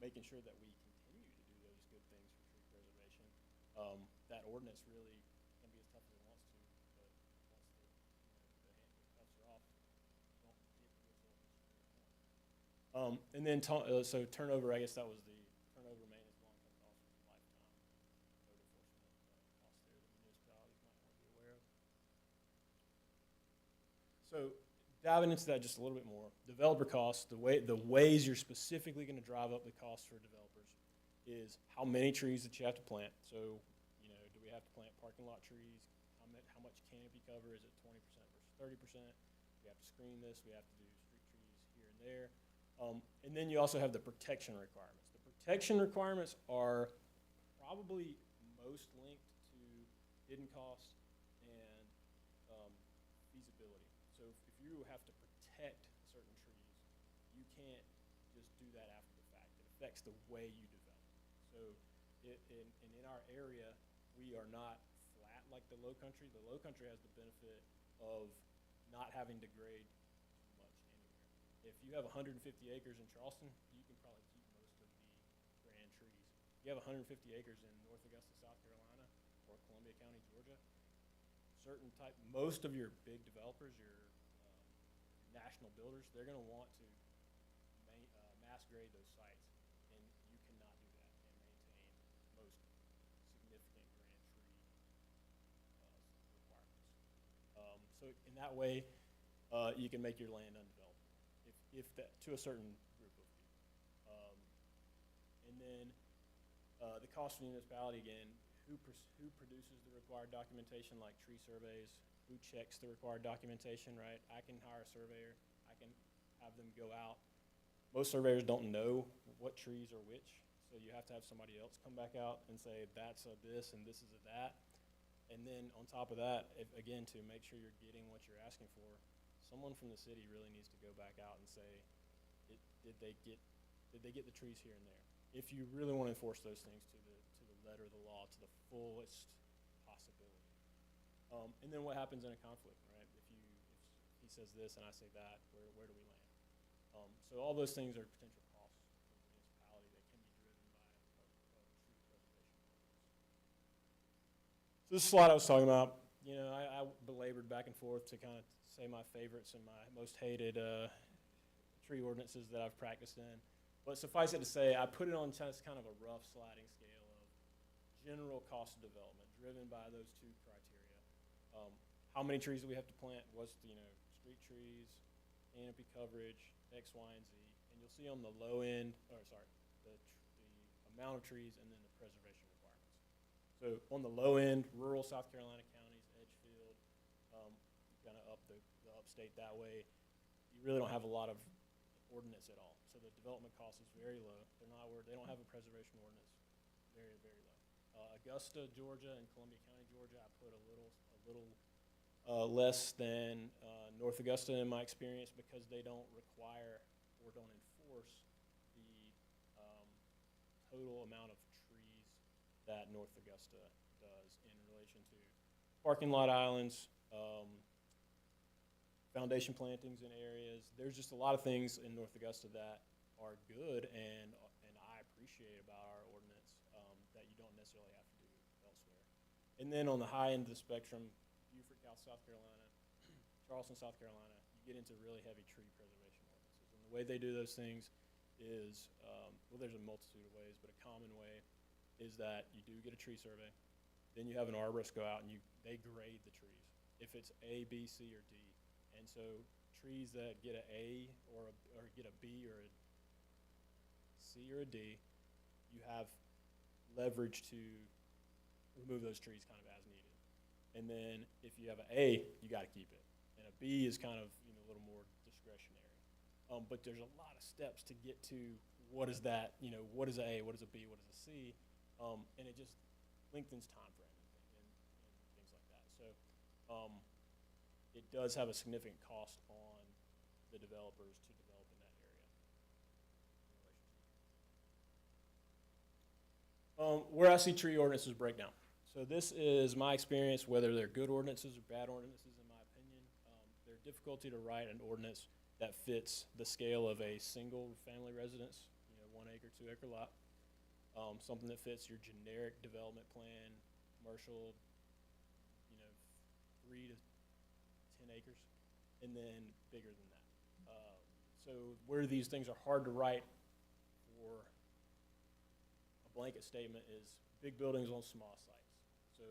making sure that we continue to do those good things for tree preservation, that ordinance really can be as tough as it wants to, but once the cuffs are off, you don't get the result that you want. And then, so turnover, I guess that was the turnover maintenance, long-term cost, lifetime code enforcement costs there that municipalities might want to be aware of. So diving into that just a little bit more, developer costs, the ways you're specifically going to drive up the costs for developers is how many trees that you have to plant. So, do we have to plant parking lot trees? How much canopy cover? Is it 20% versus 30%? We have to screen this. We have to do street trees here and there. And then you also have the protection requirements. The protection requirements are probably most linked to hidden costs and feasibility. So if you have to protect certain trees, you can't just do that after the fact. It affects the way you develop. So in our area, we are not flat like the low country. The low country has the benefit of not having to grade too much anywhere. If you have 150 acres in Charleston, you can probably keep most of the grand trees. If you have 150 acres in North Augusta, South Carolina, or Columbia County, Georgia, most of your big developers, your national builders, they're going to want to mass grade those sites, and you cannot do that and maintain most significant grand tree requirements. So in that way, you can make your land undeveloped, if that to a certain group of people. And then the cost of the municipality, again, who produces the required documentation, like tree surveys, who checks the required documentation, right? I can hire a surveyor. I can have them go out. Most surveyors don't know what trees are which, so you have to have somebody else come back out and say, that's a this and this is a that. And then on top of that, again, to make sure you're getting what you're asking for, someone from the city really needs to go back out and say, did they get the trees here and there? If you really want to enforce those things to the letter of the law, to the fullest possibility. And then what happens in a conflict, right? If he says this and I say that, where do we land? So all those things are potential costs for the municipality that can be driven by a tree preservation ordinance. So this slide I was talking about, you know, I belabored back and forth to kind of say my favorites and my most hated tree ordinances that I've practiced in. But suffice it to say, I put it on just kind of a rough sliding scale of general cost of development, driven by those two criteria. How many trees do we have to plant? What's the, you know, street trees, canopy coverage, X, Y, and Z. And you'll see on the low end, or sorry, the amount of trees and then the preservation requirements. So on the low end, rural South Carolina counties, Edgefield, kind of up the upstate that way, you really don't have a lot of ordinance at all. So the development cost is very low. They don't have a preservation ordinance, very, very low. Augusta, Georgia, and Columbia County, Georgia, I put a little less than North Augusta in my experience because they don't require or don't enforce the total amount of trees that North Augusta does in relation to parking lot islands, foundation plantings in areas. There's just a lot of things in North Augusta that are good and I appreciate about our ordinance that you don't necessarily have to do elsewhere. And then on the high end of the spectrum, Beaufort, South Carolina, Charleston, South Carolina, you get into really heavy tree preservation ordinances. And the way they do those things is, well, there's a multitude of ways, but a common way is that you do get a tree survey, then you have an arborist go out and they grade the trees. If it's A, B, C, or D. And so trees that get an A or get a B or a C or a D, you have leverage to remove those trees kind of as needed. And then if you have an A, you got to keep it. And a B is kind of, you know, a little more discretionary. But there's a lot of steps to get to what is that, you know, what is an A, what is a B, what is a C, and it just lengthens time frame and things like that. So it does have a significant cost on the developers to develop in that area. Where I see tree ordinances break down. So this is my experience, whether they're good ordinances or bad ordinances, in my opinion. They're difficulty to write an ordinance that fits the scale of a single family residence, you know, 1 acre, 2 acre lot. Something that fits your generic development plan, commercial, you know, 3 to 10 acres, and then bigger than that. So where these things are hard to write for a blanket statement is big buildings on small sites. So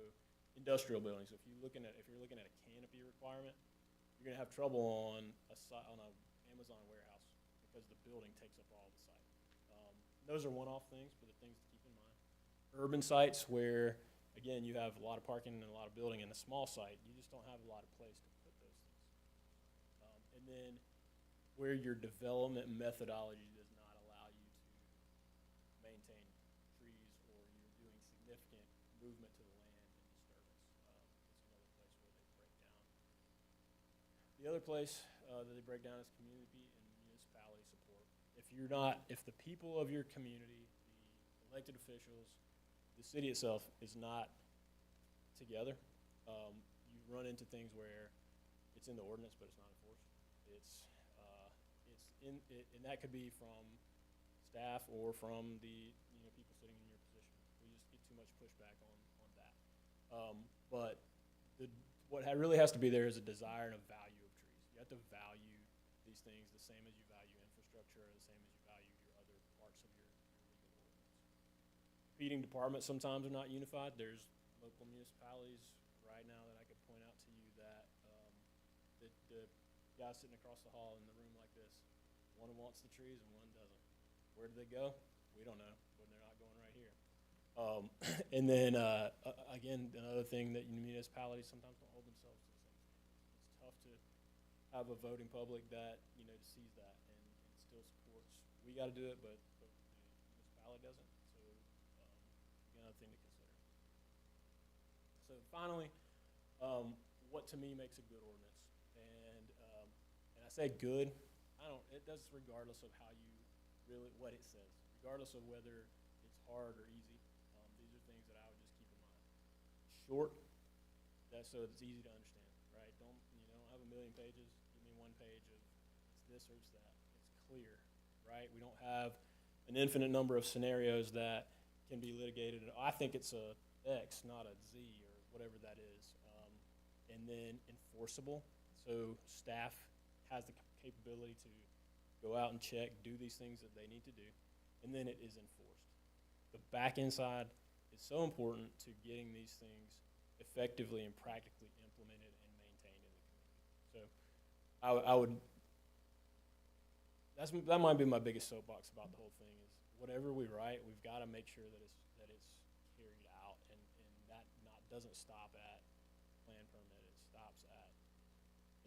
industrial buildings, if you're looking at a canopy requirement, you're gonna have trouble on a Amazon warehouse because the building takes up all the site. Those are one-off things, but the things to keep in mind. Urban sites where, again, you have a lot of parking and a lot of building in a small site, you just don't have a lot of place to put those things. And then where your development methodology does not allow you to maintain trees or you're doing significant movement to the land and disturbance, is another place where they break down. The other place that they break down is community and municipality support. If the people of your community, the elected officials, the city itself is not together, you run into things where it's in the ordinance, but it's not enforced. And that could be from staff or from the people sitting in your position. We just get too much pushback on that. But what really has to be there is a desire and a value of trees. You have to value these things the same as you value infrastructure, or the same as you value your other parts of your legal ordinance. Competing departments sometimes are not unified. There's local municipalities right now that I could point out to you that the guy sitting across the hall in the room like this, one wants the trees and one doesn't. Where do they go? We don't know, but they're not going right here. And then, again, another thing that municipalities sometimes don't hold themselves to the same standards. It's tough to have a voting public that, sees that and still supports, we gotta do it, but the municipality doesn't. So, another thing to consider. So finally, what to me makes a good ordinance? And I say good, it does regardless of how you what it says, regardless of whether it's hard or easy. These are things that I would just keep in mind. Short, so it's easy to understand, right? Don't have a million pages. Give me one page of it's this or it's that. It's clear, right? We don't have an infinite number of scenarios that can be litigated. I think it's a X, not a Z or whatever that is. and then enforceable. So staff has the capability to go out and check, do these things that they need to do, and then it is enforced. The back end side is so important to getting these things effectively and practically implemented and maintained in the community. So I would, that might be my biggest soapbox about the whole thing is whatever we write, we've got to make sure that it's carried out, and that doesn't stop at plan permit, it stops at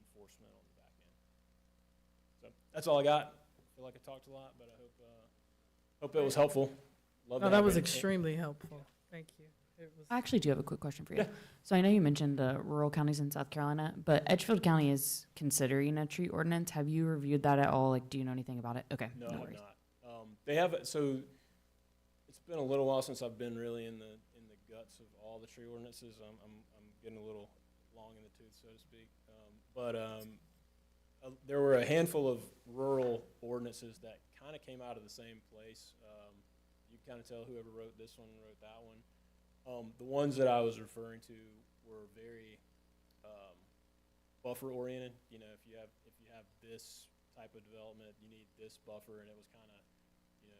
enforcement on the back end. So that's all I got. I feel like I talked a lot, but I hope it was helpful. Love No, to that have was any- extremely helpful. Thank you. It was. I actually do have a quick question for you. Yeah. So I know you mentioned the rural counties in South Carolina, but Edgefield County is considering a tree ordinance. Have you reviewed that at all? Like, do you know anything about it? Okay. No, I have worries. not. They have, so it's been a little while since I've been really in the guts of all the tree ordinances. I'm getting a little long in the tooth, so to speak. There were a handful of rural ordinances that kind of came out of the same place. You kind of tell whoever wrote this one wrote that one. The ones that I was referring to were very buffer oriented. You know, if you have this type of development, you need this buffer, and it was kind of, you know,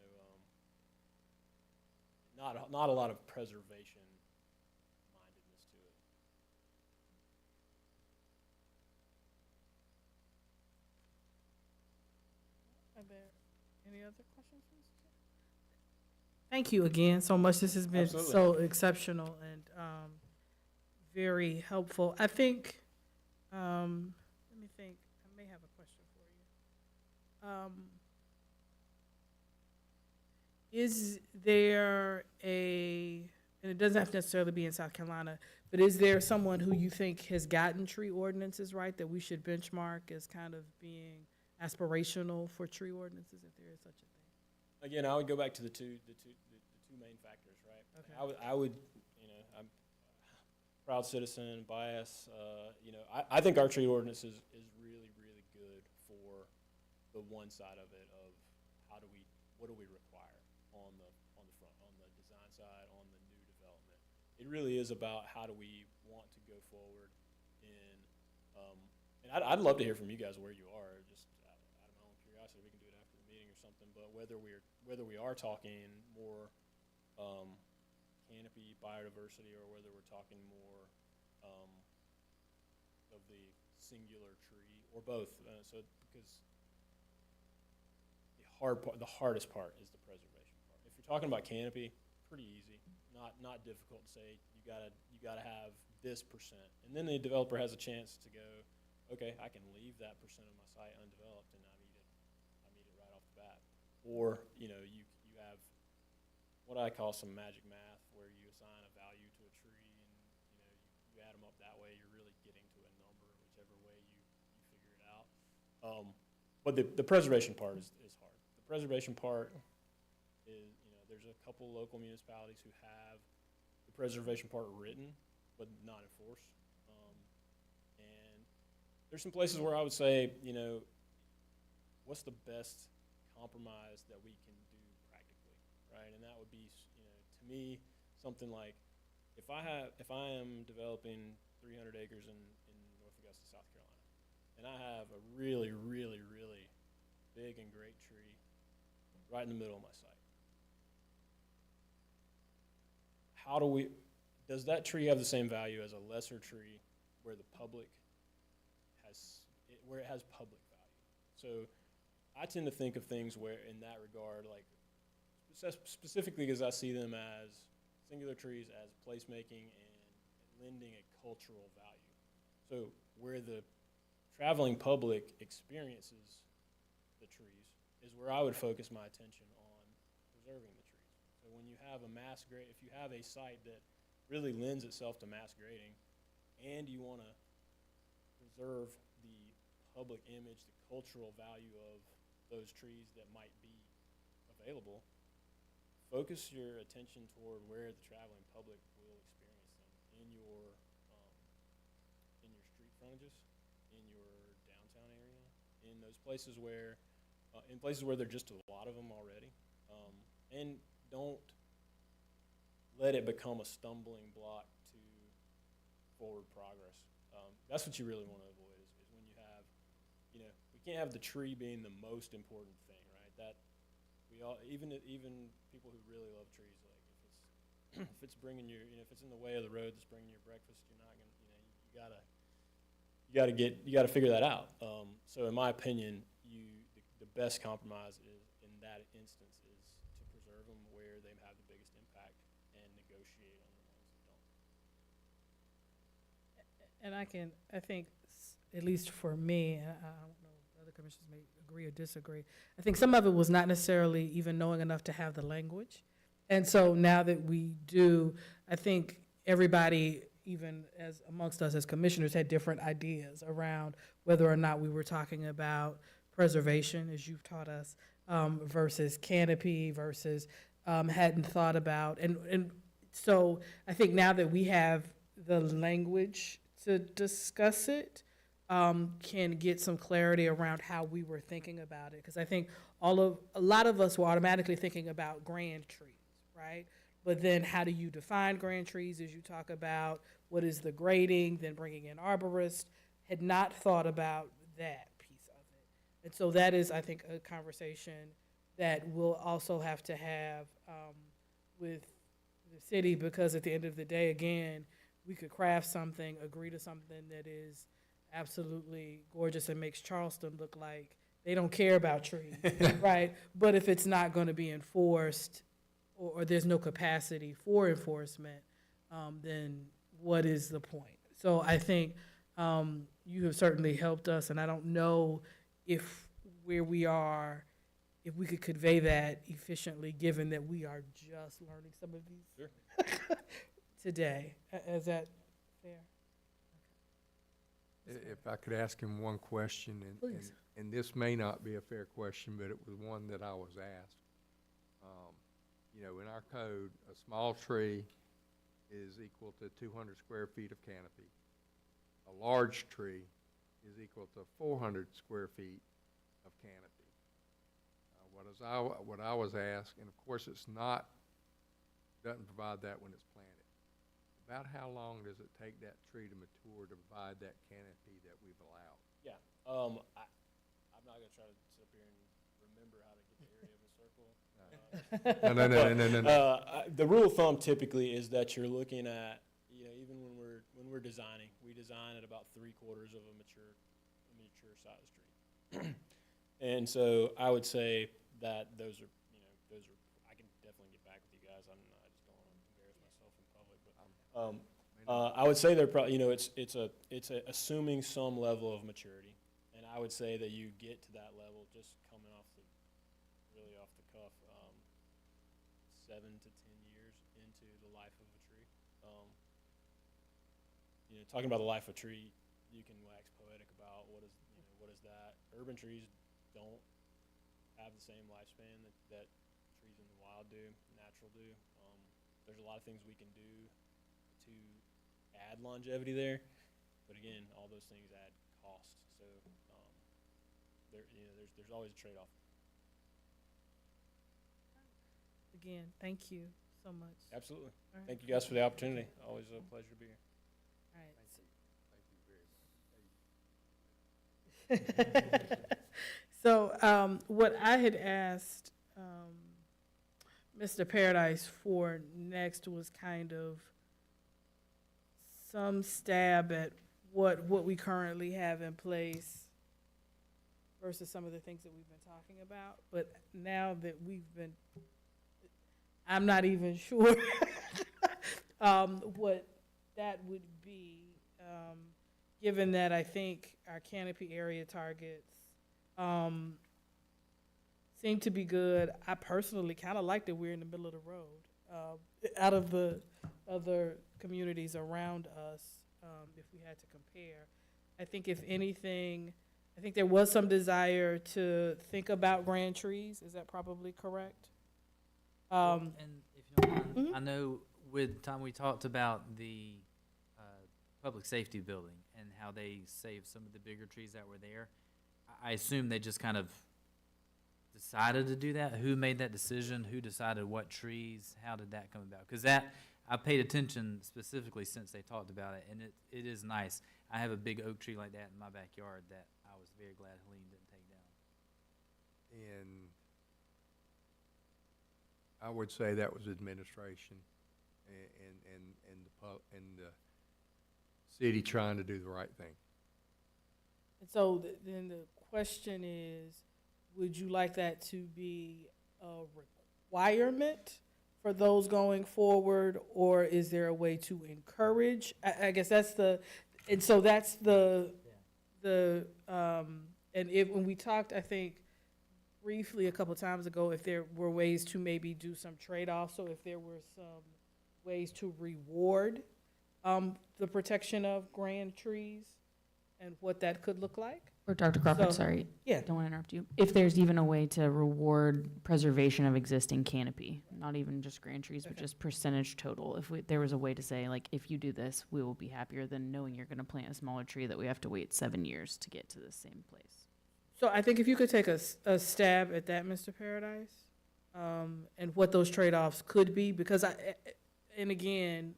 not a lot of preservation mindedness to it. Are there any other questions? Thank you again so much. This has been Absolutely. so exceptional and very helpful. I think, let me think, I may have a question for you. Is there and it doesn't have to necessarily be in South Carolina, but is there someone who you think has gotten tree ordinances right that we should benchmark as kind of being aspirational for tree ordinances, if there is such a thing? Again, I would go back to the two main factors, right? Okay. I would, you know, I'm a proud citizen, bias. You know, I think our tree ordinance is really, really good for the one side of it of what do we require on the front, on the design side, on the new development. It really is about how do we want to go forward and I'd love to hear from you guys where you are, just out of my own curiosity. We can do it after the meeting or something, but whether we are talking more canopy biodiversity or whether we're talking more of the singular tree or both. So because the hardest part is the preservation part. If you're talking about canopy, pretty easy, not difficult to say. You gotta have this percent, and then the developer has a chance to go, okay, I can leave that percent of my site undeveloped, and I meet it right off the bat. Or you know, you have what I call some magic math, where you assign a value to a tree, and you know you add them up that way. You're really getting to a number, whichever way you figure it out. But the preservation part is hard. The preservation part is, you know, there's a couple local municipalities who have the preservation part written, but not enforced. And there's some places where I would say, you know, what's the best compromise that we can do practically, right? And that would be, you know, to me, something like if I am developing 300 acres in North Augusta, South Carolina, and I have a really, really, really big and great tree right in the middle of my site. Does that tree have the same value as a lesser tree where it has public value? So I tend to think of things where, in that regard, like specifically because I see them as singular trees as placemaking and lending a cultural value. So where the traveling public experiences the trees is where I would focus my attention on preserving the trees. So when you have if you have a site that really lends itself to mass grading, and you want to preserve the public image, the cultural value of those trees that might be available, focus your attention toward where the traveling public will experience them in your street frontages, in your downtown area, in those places where there are just a lot of them already, and don't let it become a stumbling block to forward progress. That's what you really want to avoid is when you have, we can't have the tree being the most important thing, right? That we all, even people who really love trees, like if it's bringing you, if it's in the way of the road that's bringing your breakfast, you're not gonna, you gotta figure that out. So in my opinion, the best compromise is in that instance is to preserve them where they have the biggest impact and negotiate on the ones that don't. And I think, at least for me, and I don't know, other commissioners may agree or disagree, I think some of it was not necessarily even knowing enough to have the language. And so now that we do, I think everybody, even as amongst us as commissioners, had different ideas around whether or not we were talking about preservation, as you've taught us, versus canopy, versus hadn't thought about. And so I think now that we have the language to discuss it, can get some clarity around how we were thinking about it. Because I think a lot of us were automatically thinking about grand trees, right? But then how do you define grand trees as you talk about what is the grading, then bringing in arborists, had not thought about that piece of it. And so that is, I think, a conversation that we'll also have to have with the city, because at the end of the day, again, we could craft something, agree to something that is absolutely gorgeous and makes Charleston look like they don't care about trees, right? But if it's not going to be enforced, or there's no capacity for enforcement, then what is the point? So I think you have certainly helped us, and I don't know if where we are, if we could convey that efficiently, given that we are just learning some of these today. Is that fair? If I could ask him one question, Please. and this may not be a fair question, but it was one that I was asked. In our code, a small tree is equal to 200 square feet of canopy. A large tree is equal to 400 square feet of canopy. What I was asked, and of course it's not, doesn't provide that when it's planted. About how long does it take that tree to mature to provide that canopy that we've allowed? Yeah. I'm not gonna try to sit up here and remember how to get the area of a circle. No. The rule of thumb typically is that you're looking at, even when we're designing, we design at about 3/4 of a mature size tree. And so I would say that those are, I can definitely get back with you guys. I just don't want to embarrass myself in public, but I would say they're probably, it's a assuming some level of maturity, and I would say that you get to that level just coming off the cuff, 7 to 10 years into the life of a tree. Talking about the life of a tree, you can wax poetic about what is that. Urban trees don't have the same lifespan that trees in the wild do, natural do. There's a lot of things we can do to add longevity there, but again, all those things add cost. So there's always a trade-off. Again, thank you so much. Absolutely. All right. Thank you guys for the opportunity. Always a pleasure to be here. All right. So what I had asked Mr. Paradise for next was kind of some stab at what we currently have in place versus some of the things that we've been talking about. But now that I'm not even sure what that would be, given that I think our canopy area targets seem to be good. I personally kind of like that we're in the middle of the road, out of the other communities around us, if we had to compare. I think if anything, I think there was some desire to think about grand trees. Is that probably correct? And if you don't mind, I know with time we talked about the public safety building and how they saved some of the bigger trees that were there. I assume they just kind of decided to do that. Who made that decision? Who decided what trees? How did that come about? Because I paid attention specifically since they talked about it, and it is nice. I have a big oak tree like that in my backyard that I was very glad Helene didn't take down. And I would say that was administration and the city trying to do the right thing. And so then the question is, would you like that to be a requirement for those going forward, or is there a way to encourage? I guess that's and so that's and when we talked, I think, briefly a couple times ago, if there were ways to maybe do some trade-offs, so if there were some ways to reward the protection of grand trees and what that could look like. Or Dr. Crawford, So- sorry. Yeah. Don't want to interrupt you. If there's even a way to reward preservation of existing canopy, not even just grand trees, but Okay. just percentage total. If there was a way to say, like, if you do this, we will be happier than knowing you're going to plant a smaller tree that we have to wait 7 years to get to the same place. So I think if you could take a stab at that, Mr. Paradise, and what those trade-offs could be, because and again,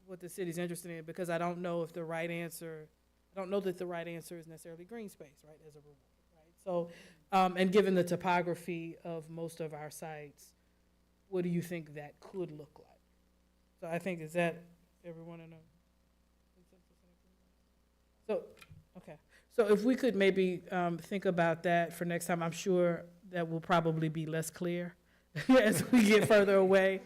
what the city's interested in, because I don't know if the right answer, I don't know that the right answer is necessarily green space, right, as a reward, right? So, and given the topography of most of our sites, what do you think that could look like? So I think, is that everyone in a consensus? So, okay. So if we could maybe think about that for next time, I'm sure that will probably be less clear as we get further away.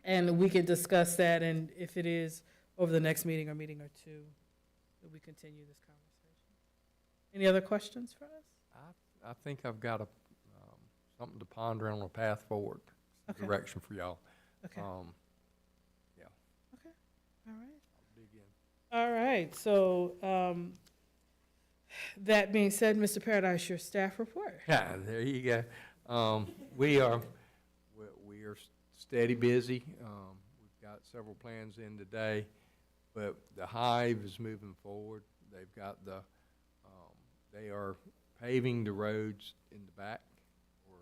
And we can discuss that, and if it is over the next meeting or meeting or two, that we continue this conversation. Any other questions for us? I think I've got something to ponder on a path forward, Okay. direction for y'all. Okay, all Yeah, right. I'll dig in. All right, so that being said, Mr. Paradise, your staff report. Yeah, there you go. We are steady busy. We've got several plans in today, but the Hive is moving forward. They've got they are paving the roads in the back, or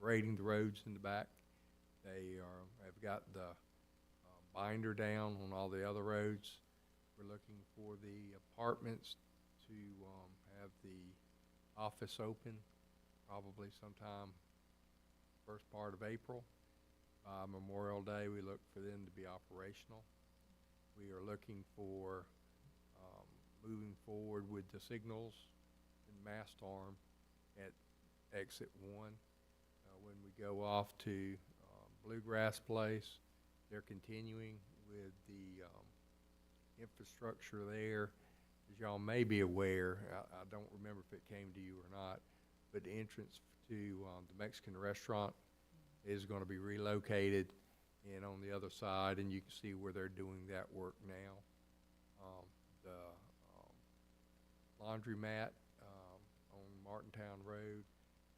grading the roads in the back. Have got the binder down on all the other roads. We're looking for the apartments to have the office open probably sometime first part of April. Memorial Day, we look for them to be operational. We are looking for moving forward with the signals and mast arm at exit 1. When we go off to Bluegrass Place, they're continuing with the infrastructure there. As y'all may be aware, I don't remember if it came to you or not, but the entrance to the Mexican restaurant is going to be relocated and on the other side, and you can see where they're doing that work now. The laundromat on Martintown Road,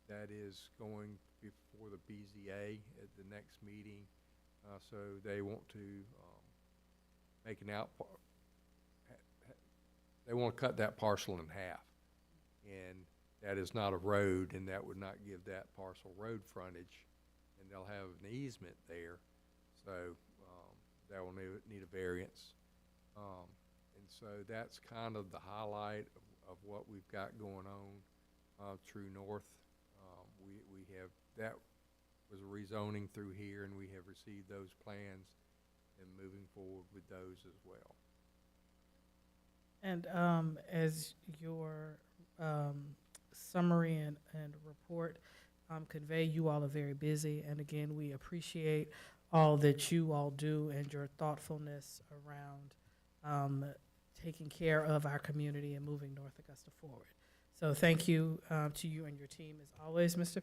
that is going before the BZA at the next meeting. So they want to make an they want to cut that parcel in half. And that is not a road, and that would not give that parcel road frontage. And they'll have an easement there, so that will need a variance. And so that's kind of the highlight of what we've got going on. True North, we have, that was a rezoning through here, and we have received those plans and moving forward with those as well. And as your summary and report convey, you all are very busy, and again, we appreciate all that you all do and your thoughtfulness around taking care of our community and moving North Augusta forward. So thank you to you and your team as always, Mr.